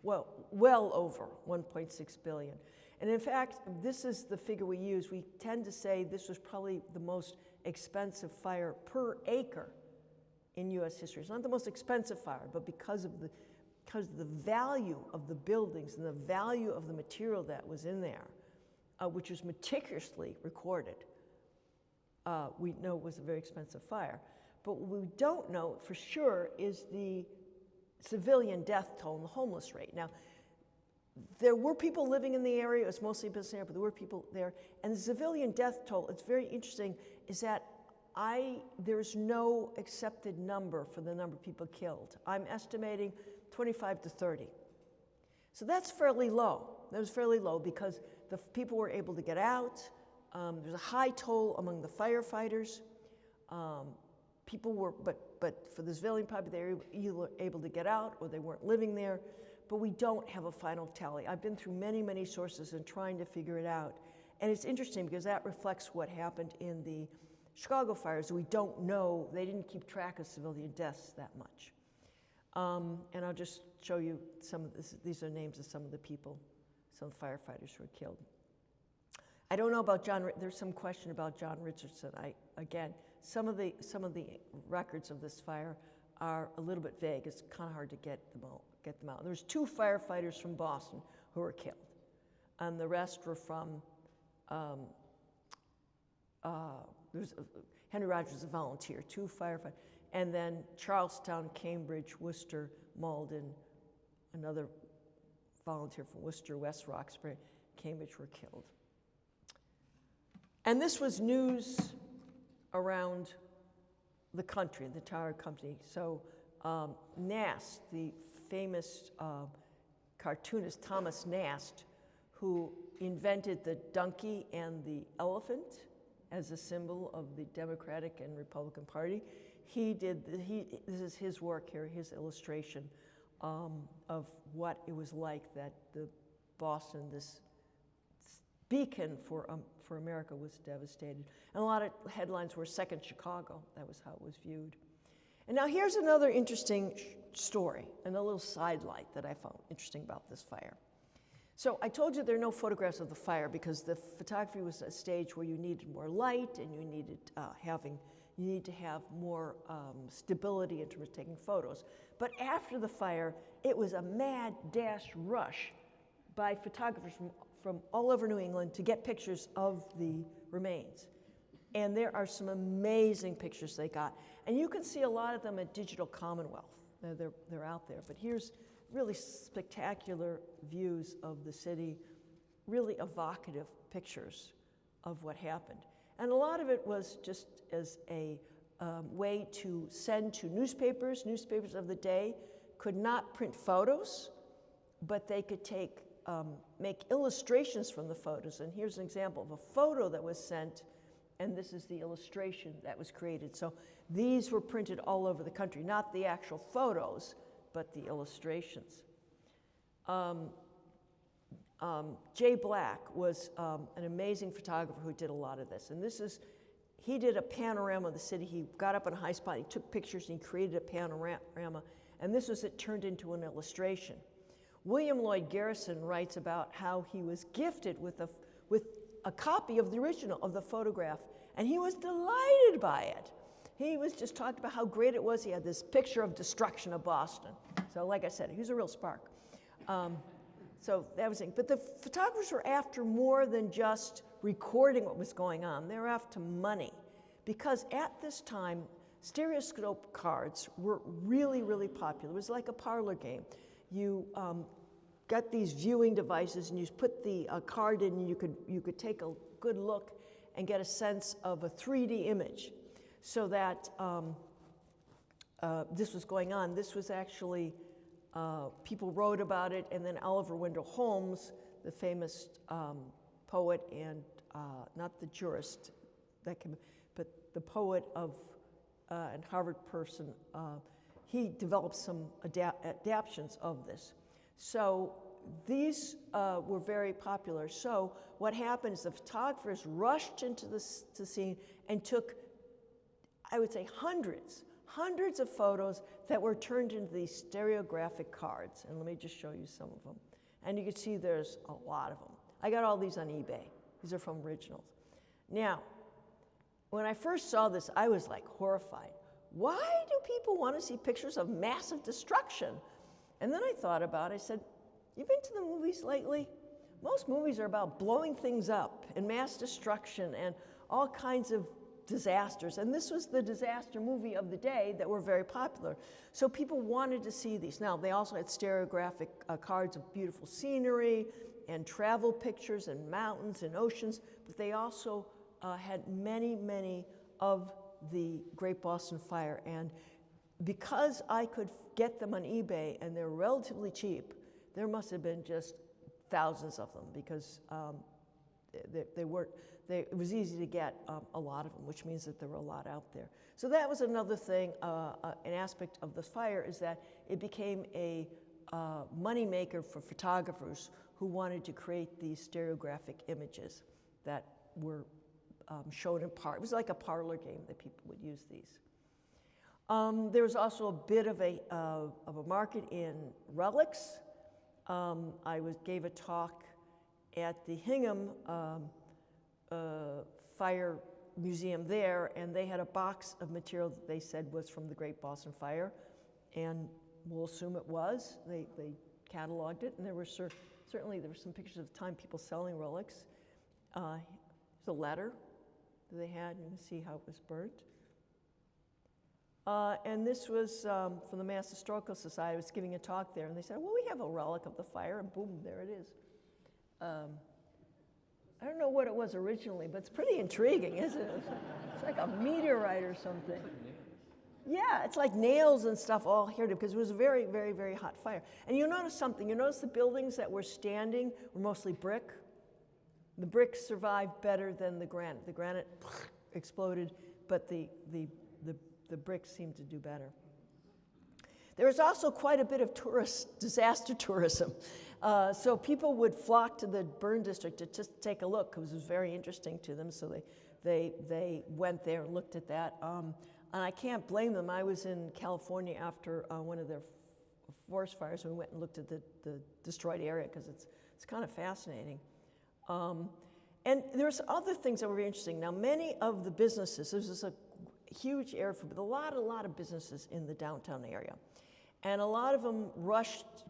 well over 1.6 billion. And in fact, this is the figure we use. We tend to say this was probably the most expensive fire per acre in US history. It's not the most expensive fire, but because of the value of the buildings and the value of the material that was in there, which was meticulously recorded, we know it was a very expensive fire. But what we don't know for sure is the civilian death toll and the homeless rate. Now, there were people living in the area. It was mostly a business area, but there were people there. And the civilian death toll, it's very interesting, is that there's no accepted number for the number of people killed. I'm estimating 25 to 30. So that's fairly low. That was fairly low because the people were able to get out. There's a high toll among the firefighters. People were, but for the civilian population, they were either able to get out or they weren't living there. But we don't have a final tally. I've been through many, many sources and trying to figure it out. And it's interesting because that reflects what happened in the Chicago fires. We don't know, they didn't keep track of civilian deaths that much. And I'll just show you some of this. These are names of some of the people, some firefighters who were killed. I don't know about there's some question about John Richardson. Again, some of the records of this fire are a little bit vague. It's kind of hard to get them out. There's 2 firefighters from Boston who were killed, and the rest were from, Henry Rogers was a volunteer, 2 firefighters, and then Charlestown, Cambridge, Worcester, Malden, another volunteer from Worcester, West Roxbury, Cambridge were killed. And this was news around the country, the entire company. So Nast, the famous cartoonist Thomas Nast, who invented the donkey and the elephant as a symbol of the Democratic and Republican Party, this is his work here, his illustration of what it was like that the Boston, this beacon for America, was devastated. And a lot of headlines were Second Chicago. That was how it was viewed. And now here's another interesting story and a little sidelight that I found interesting about this fire. So I told you there are no photographs of the fire because the photography was a stage where you needed more light and you needed to have more stability in terms of taking photos. But after the fire, it was a mad dash rush by photographers from all over New England to get pictures of the remains. And there are some amazing pictures they got. And you can see a lot of them at Digital Commonwealth. They're out there. But here's really spectacular views of the city, really evocative pictures of what happened. And a lot of it was just as a way to send to newspapers. Newspapers of the day could not print photos, but they could make illustrations from the photos. And here's an example of a photo that was sent, and this is the illustration that was created. So these were printed all over the country, not the actual photos, but the illustrations. Jay Black was an amazing photographer who did a lot of this. And he did a panorama of the city. He got up on a high spot, he took pictures, and he created a panorama. And this was it turned into an illustration. William Lloyd Garrison writes about how he was gifted with a copy of the original of the photograph, and he was delighted by it. He was just talking about how great it was. He had this picture of destruction of Boston. So like I said, he was a real spark. So that was it. But the photographers were after more than just recording what was going on. They were after money. Because at this time, stereoscope cards were really, really popular. It was like a parlor game. You got these viewing devices and you put the card in and you could take a good look and get a sense of a 3D image. So that this was going on. This was actually, people wrote about it, and then Oliver Wendell Holmes, the famous poet and not the jurist, but the poet of and Harvard person, he developed some adaptations of this. So these were very popular. So what happened is the photographers rushed into the scene and took, I would say, hundreds of photos that were turned into these stereographic cards. And let me just show you some of them. And you can see there's a lot of them. I got all these on eBay. These are from originals. Now, when I first saw this, I was like horrified. Why do people want to see pictures of massive destruction? And then I thought about it. I said, you've been to the movies lately? Most movies are about blowing things up and mass destruction and all kinds of disasters. And this was the disaster movie of the day that were very popular. So people wanted to see these. Now, they also had stereographic cards of beautiful scenery and travel pictures and mountains and oceans, but they also had many of the Great Boston Fire. And because I could get them on eBay and they're relatively cheap, there must have been just thousands of them because it was easy to get a lot of them, which means that there were a lot out there. So that was another thing, an aspect of the fire, is that it became a moneymaker for photographers who wanted to create these stereographic images that were shown in part. It was like a parlor game that people would use these. There was also a bit of a market in relics. I gave a talk at the Hingham Fire Museum there, and they had a box of material that they said was from the Great Boston Fire, and we'll assume it was. They cataloged it, and there were certainly there were some pictures of the time people selling relics. There's a letter that they had, and you can see how it was burnt. And this was from the Mass Historical Society. I was giving a talk there, and they said, well, we have a relic of the fire, and boom, there it is. I don't know what it was originally, but it's pretty intriguing, isn't it? It's like a meteorite or something. Yeah, it's like nails and stuff all here, because it was a very hot fire. And you'll notice something. You notice the buildings that were standing were mostly brick. The brick survived better than the granite. The granite exploded, but the bricks seemed to do better. There was also quite a bit of disaster tourism. So people would flock to the burn district to just take a look because it was very interesting to them. So they went there and looked at that. And I can't blame them. I was in California after one of their forest fires, and we went and looked at the destroyed area because it's kind of fascinating. And there's other things that were very interesting. Now, many of the businesses, there's a huge area for a lot of businesses in the downtown area. And a lot of them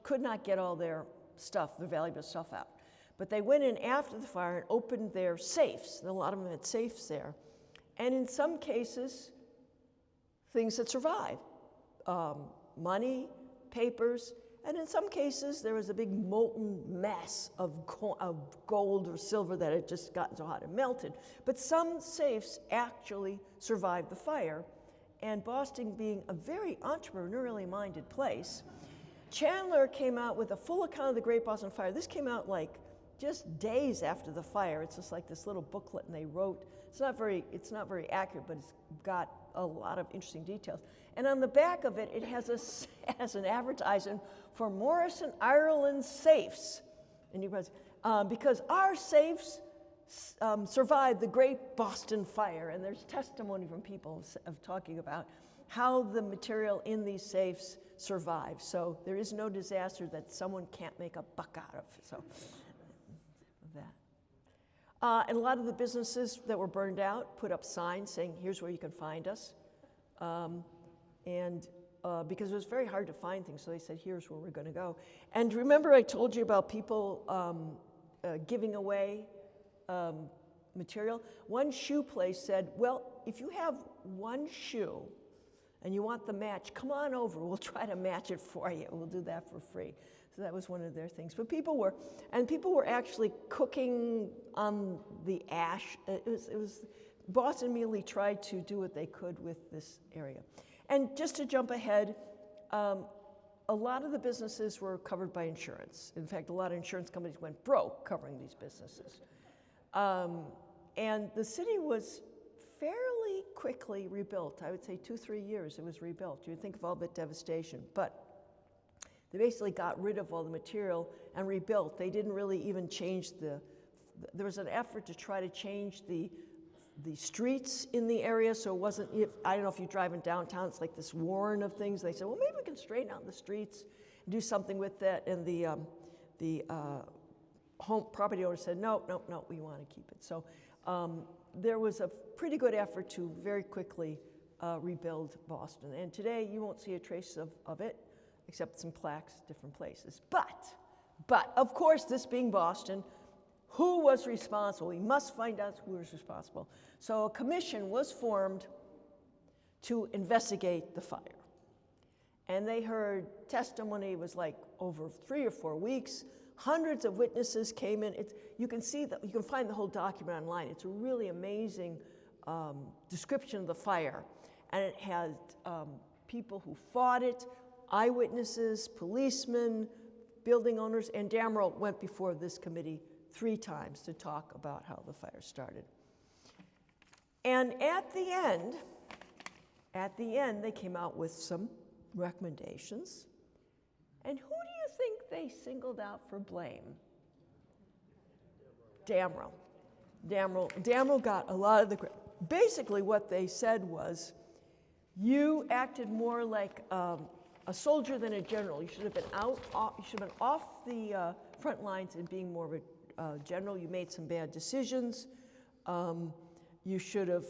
could not get all their stuff, their valuable stuff out. But they went in after the fire and opened their safes. A lot of them had safes there. And in some cases, things that survived. Money, papers, and in some cases, there was a big molten mess of gold or silver that had just gotten so hot it melted. But some safes actually survived the fire. And Boston being a very entrepreneurially minded place, Chandler came out with a full account of the Great Boston Fire. This came out like just days after the fire. It's just like this little booklet, and they wrote. It's not very accurate, but it's got a lot of interesting details. And on the back of it, it has an advertisement for Morrison Ireland safes, and because our safes survived the Great Boston Fire, and there's testimony from people of talking about how the material in these safes survived. So there is no disaster that someone can't make a buck out of. So And a lot of the businesses that were burned out put up signs saying, here's where you can find us. Because it was very hard to find things, so they said, here's where we're going to go. And remember I told you about people giving away material? One shoe place said, well, if you have one shoe and you want the match, come on over, we'll try to match it for you. We'll do that for free. So that was one of their things. But people were actually cooking on the ash. Boston immediately tried to do what they could with this area. And just to jump ahead, a lot of the businesses were covered by insurance. In fact, a lot of insurance companies went broke covering these businesses. And the city was fairly quickly rebuilt. I would say 2-3 years it was rebuilt. You would think of all the devastation. But they basically got rid of all the material and rebuilt. They didn't really even change there was an effort to try to change the streets in the area, so it wasn't, I don't know if you drive in downtown, it's like this warren of things. They said, well, maybe we can straighten out the streets and do something with that. And the home property owner said, no, we want to keep it. So there was a pretty good effort to very quickly rebuild Boston. And today you won't see a trace of it, except some plaques, different places. But of course, this being Boston, who was responsible? We must find out who was responsible. So a commission was formed to investigate the fire. And they heard testimony. It was like over 3 or 4 weeks. Hundreds of witnesses came in. You can find the whole document online. It's a really amazing description of the fire. And it had people who fought it, eyewitnesses, policemen, building owners, and Damrell went before this committee 3 times to talk about how the fire started. And at the end, they came out with some recommendations. And who do you think they singled out for blame? Damrell. Damrell got a lot of the credit. Basically, what they said was, you acted more like a soldier than a general. You should have been you should have been off the front lines and being more of a general. You made some bad decisions. You should have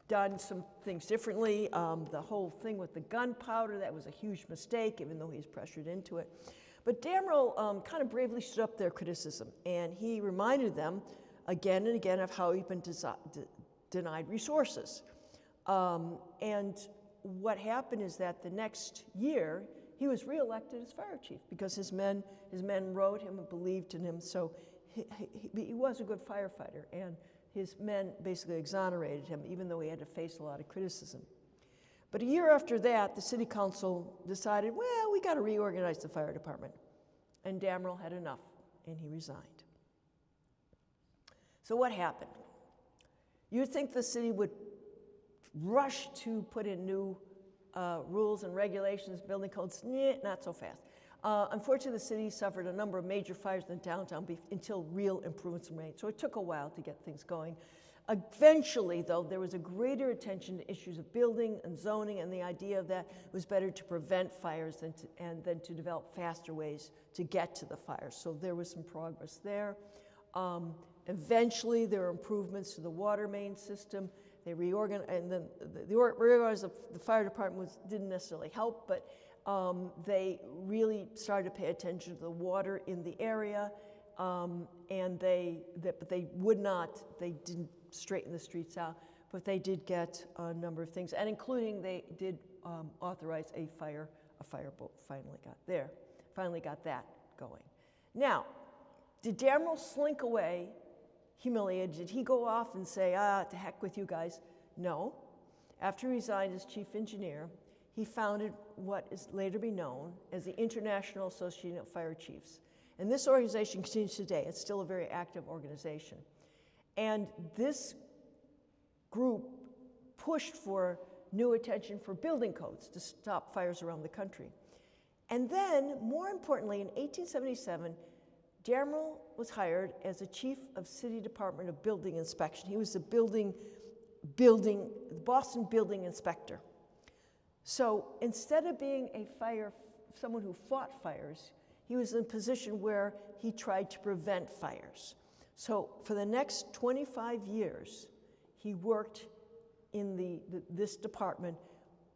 done some things differently. The whole thing with the gunpowder, that was a huge mistake, even though he was pressured into it. But Damrell kind of bravely stood up their criticism, and he reminded them again and again of how he'd been denied resources. And what happened is that the next year, he was reelected as fire chief because his men wrote him and believed in him. So he was a good firefighter, and his men basically exonerated him, even though he had to face a lot of criticism. But a year after that, the city council decided, well, we got to reorganize the fire department. And Damrell had enough, and he resigned. So what happened? You'd think the city would rush to put in new rules and regulations, building codes. Not so fast. Unfortunately, the city suffered a number of major fires in downtown until real improvements were made. So it took a while to get things going. Eventually, though, there was a greater attention to issues of building and zoning, and the idea that it was better to prevent fires than to develop faster ways to get to the fires. So there was some progress there. Eventually, there were improvements to the water main system. They reorganized, and then the reorganization of the fire department didn't necessarily help, but they really started to pay attention to the water in the area, and they didn't straighten the streets out, but they did get a number of things, and including they did authorize a fireboat. Finally got that going. Now, did Damrell slink away humiliated? Did he go off and say, to heck with you guys? No. After he resigned as chief engineer, he founded what is later to be known as the International Association of Fire Chiefs. And this organization continues today. It's still a very active organization. And this group pushed for new attention for building codes to stop fires around the country. And then, more importantly, in 1877, Damrell was hired as a chief of City Department of Building Inspection. He was the Boston building inspector. So instead of being someone who fought fires, he was in a position where he tried to prevent fires. So for the next 25 years, he worked in this department,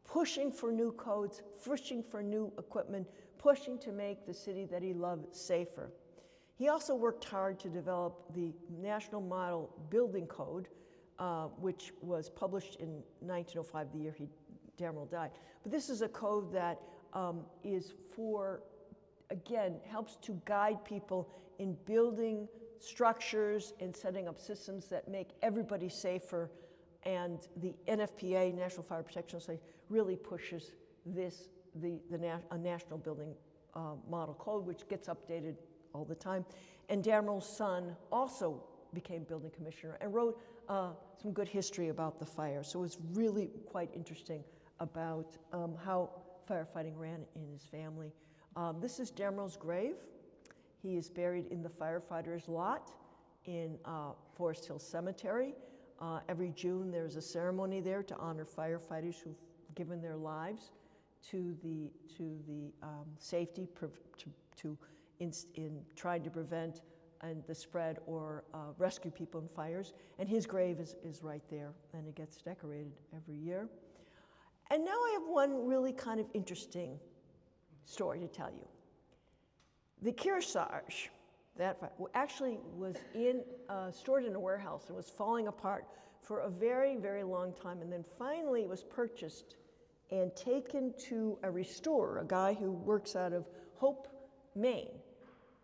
pushing for new codes, pushing for new equipment, pushing to make the city that he loved safer. He also worked hard to develop the National Model Building Code, which was published in 1905, the year Damerel died. But this is a code that is for, again, helps to guide people in building structures and setting up systems that make everybody safer. And the NFPA, National Fire Protection Society, really pushes this, a national building model code, which gets updated all the time. And Damerel's son also became building commissioner and wrote some good history about the fire. So it was really quite interesting about how firefighting ran in his family. This is Damerel's grave. He is buried in the firefighters' lot in Forest Hill Cemetery. Every June there's a ceremony there to honor firefighters who've given their lives to the safety in trying to prevent the spread or rescue people in fires. And his grave is right there, and it gets decorated every year. And now I have one really kind of interesting story to tell you. The Kearsarge, that actually was stored in a warehouse and was falling apart for a very, very long time. And then finally it was purchased and taken to a restorer, a guy who works out of Hope, Maine.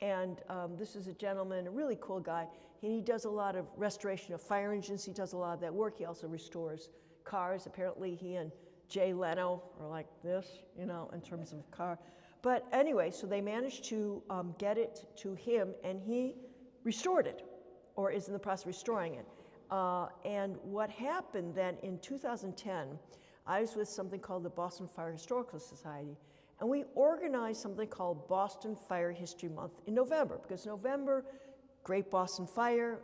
And this is a gentleman, a really cool guy. He does a lot of restoration of fire engines. He does a lot of that work. He also restores cars. Apparently he and Jay Leno are like this, you know, in terms of car. But anyway, so they managed to get it to him, and he restored it, or is in the process of restoring it. And what happened then in 2010, I was with something called the Boston Fire Historical Society, and we organized something called Boston Fire History Month in November, because November, Great Boston Fire,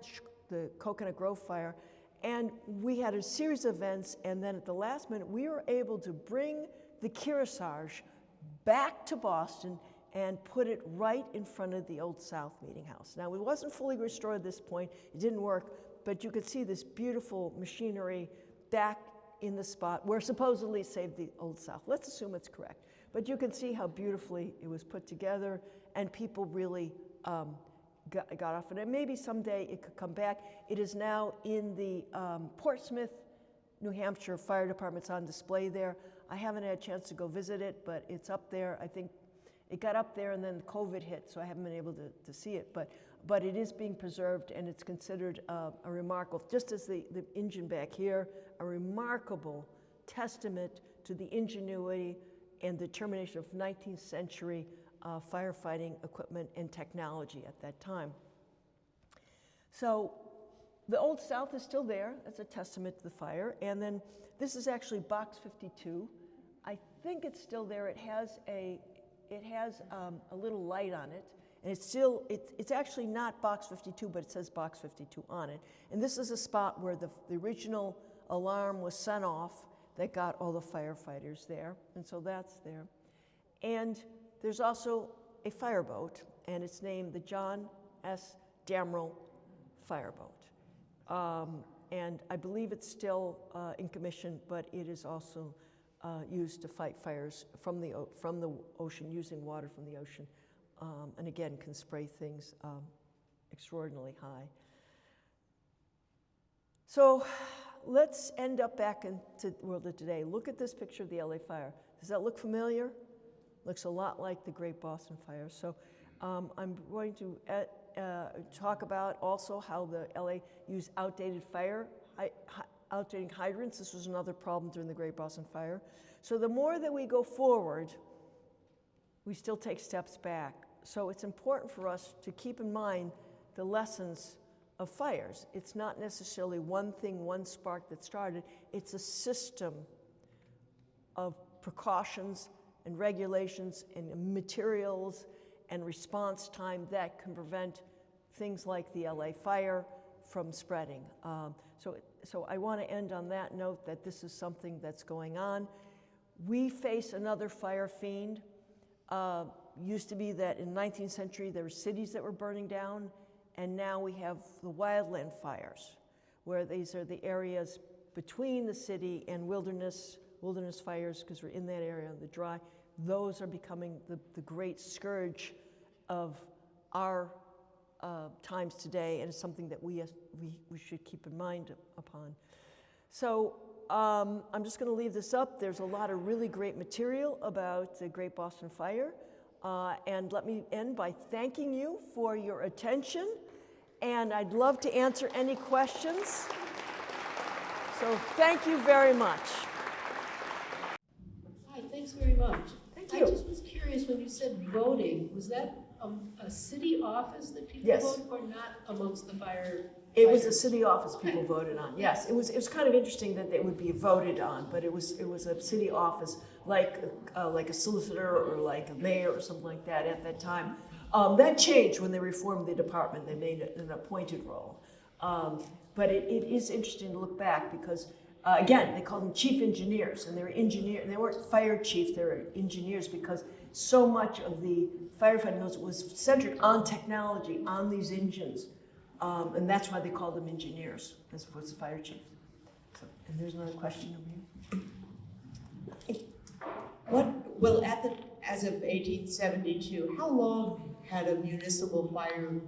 the Coconut Grove Fire, and we had a series of events, and then at the last minute, we were able to bring the Kearsarge back to Boston and put it right in front of the Old South Meeting House. Now, it wasn't fully restored at this point, it didn't work, but you could see this beautiful machinery back in the spot where supposedly it saved the Old South. Let's assume it's correct. But you can see how beautifully it was put together, and people really got off it. And maybe someday it could come back. It is now in the Portsmouth, New Hampshire Fire Department's on display there. I haven't had a chance to go visit it, but it's up there. I think it got up there and then COVID hit, so I haven't been able to see it. But it is being preserved, and it's considered a remarkable, just as the engine back here, a remarkable testament to the ingenuity and determination of 19th century firefighting equipment and technology at that time. So the Old South is still there. That's a testament to the fire. And then this is actually box 52. I think it's still there. It has a little light on it. And it's actually not box 52, but it says box 52 on it. And this is a spot where the original alarm was sent off that got all the firefighters there. And so that's there. And there's also a fireboat, and it's named the John S. Damerel Fireboat. And I believe it's still in commission, but it is also used to fight fires from the ocean, using water from the ocean. And again, can spray things extraordinarily high. So let's end up back into the world of today. Look at this picture of the LA fire. Does that look familiar? Looks a lot like the Great Boston Fire. So I'm going to talk about also how the LA used outdated hydrants. This was another problem during the Great Boston Fire. So the more that we go forward, we still take steps back. So it's important for us to keep in mind the lessons of fires. It's not necessarily one thing, one spark that started. It's a system of precautions and regulations and materials and response time that can prevent things like the LA fire from spreading. So I want to end on that note that this is something that's going on. We face another fire fiend. Used to be that in the 19th century there were cities that were burning down, and now we have the wildland fires, where these are the areas between the city and wilderness fires, because we're in that area, the dry. Those are becoming the great scourge of our times today, and it's something that we should keep in mind upon. So I'm just going to leave this up. There's a lot of really great material about the Great Boston Fire. And let me end by thanking you for your attention. And I'd love to answer any questions. So thank you very much. Hi, thanks very much. Thank you. I just was curious, when you said voting, was that a city office that people Yes. voted for, not amongst the fire? It was a city office people voted on. Yes, it was kind of interesting that they would be voted on, but it was a city office like a solicitor or like a mayor or something like that at that time. That changed when they reformed the department. They made it an appointed role. But it is interesting to look back because again, they called them chief engineers, and they weren't fire chief, they were engineers, because so much of the firefighting was centered on technology, on these engines. And that's why they called them engineers, as opposed to fire chiefs. So, and there's another question over here. Well, as of 1872, how long had a municipal fire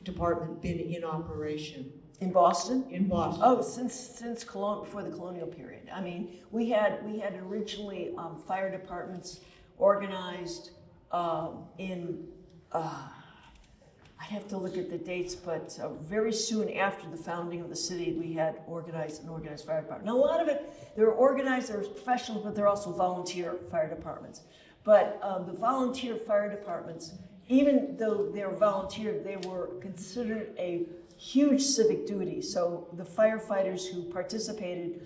department been in operation? In Boston? In Boston. Oh, since before the colonial period. I mean, we had originally fire departments organized in. I'd have to look at the dates, but very soon after the founding of the city, we had an organized fire department. Now, a lot of it, they were organized, they were professionals, but they're also volunteer fire departments. But the volunteer fire departments, even though they were volunteer, they were considered a huge civic duty. So the firefighters who participated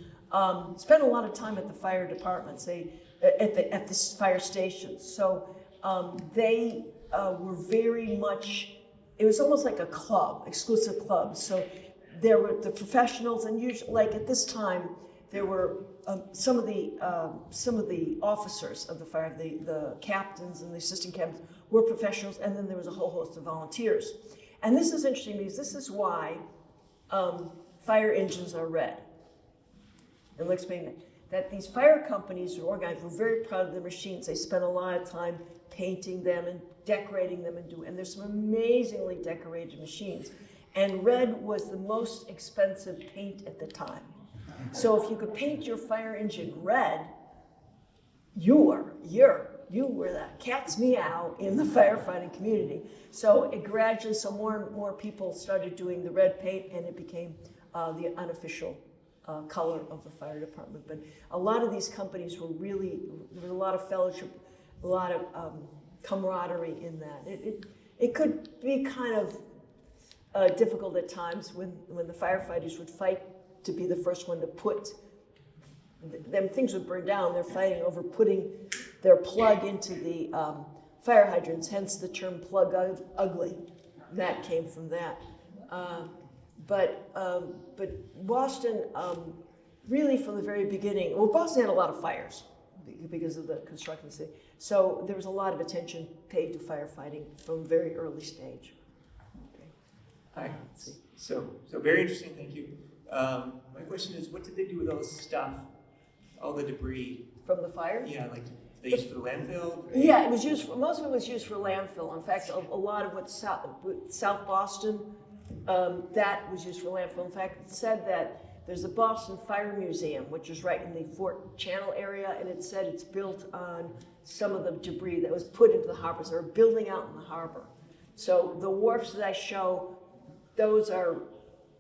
spent a lot of time at the fire departments, at the fire stations. So they were very much. It was almost like a club, exclusive club. So there were the professionals, and usually, like at this time, there were some of the officers of the fire, the captains and the assistant captains were professionals, and then there was a whole host of volunteers. And this is interesting because this is why fire engines are red. And I'll explain that these fire companies who organized were very proud of their machines. They spent a lot of time painting them and decorating them, and there's some amazingly decorated machines. And red was the most expensive paint at the time. So if you could paint your fire engine red, you were the cat's meow in the firefighting community. So it gradually, more and more people started doing the red paint, and it became the unofficial color of the fire department. But a lot of these companies were really, there was a lot of fellowship, a lot of camaraderie in that. It could be kind of difficult at times when the firefighters would fight to be the first one to put them. Things would burn down. They're fighting over putting their plug into the fire hydrants, hence the term plug ugly. That came from that. But Boston, really from the very beginning, well, Boston had a lot of fires because of the construction of the city. So there was a lot of attention paid to firefighting from a very early stage. Okay. Hi. Let's see. So very interesting. Thank you. My question is, what did they do with all this stuff, all the debris? From the fire? Yeah, like they used for the landfill? Yeah, it was used for, most of it was used for landfill. In fact, a lot of what South Boston, that was used for landfill. In fact, it said that there's a Boston Fire Museum, which is right in the Fort Channel area, and it said it's built on some of the debris that was put into the harbors. They were building out in the harbor. So the wharfs that I show, those are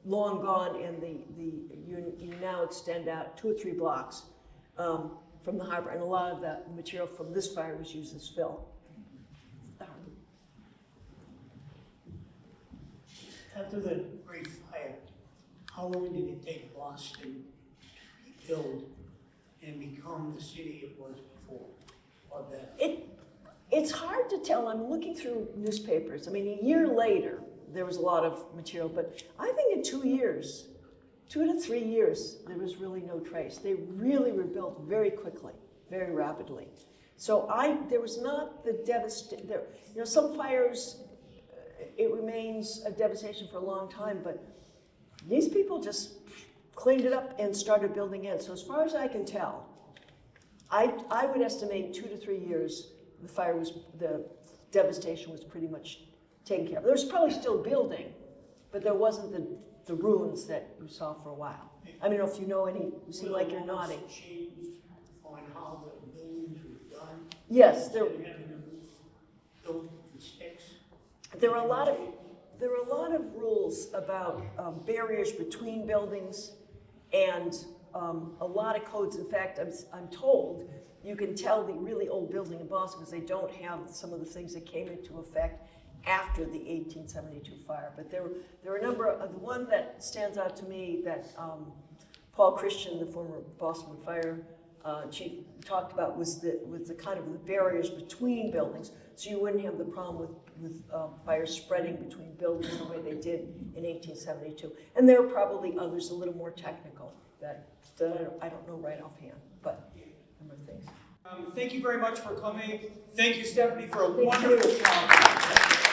long gone, and you now extend out 2 or 3 blocks from the harbor, and a lot of the material from this fire was used as fill. After the Great Fire, how long did it take Boston to rebuild and become the city it was before? Or better? It's hard to tell. I'm looking through newspapers. I mean, a year later, there was a lot of material, but I think in 2 years, 2 to 3 years, there was really no trace. They really rebuilt very quickly, very rapidly. So there was not the devastation. Some fires, it remains a devastation for a long time, but these people just cleaned it up and started building in. So as far as I can tell, I would estimate 2 to 3 years, the devastation was pretty much taken care of. There's probably still building, but there wasn't the ruins that you saw for a while. I don't know if you know any, you seem like you're nodding. Changed on how the buildings were done. Yes, Instead of having them built with sticks. there are a lot of rules about barriers between buildings and a lot of codes. In fact, I'm told you can tell the really old building in Boston because they don't have some of the things that came into effect after the 1872 fire. But there were a number of, the one that stands out to me that Paul Christian, the former Boston Fire chief, talked about was the kind of the barriers between buildings, so you wouldn't have the problem with fires spreading between buildings the way they did in 1872. And there are probably others a little more technical that I don't know right offhand, but a number of things. Thank you very much for coming. Thank you, Stephanie, for a wonderful talk.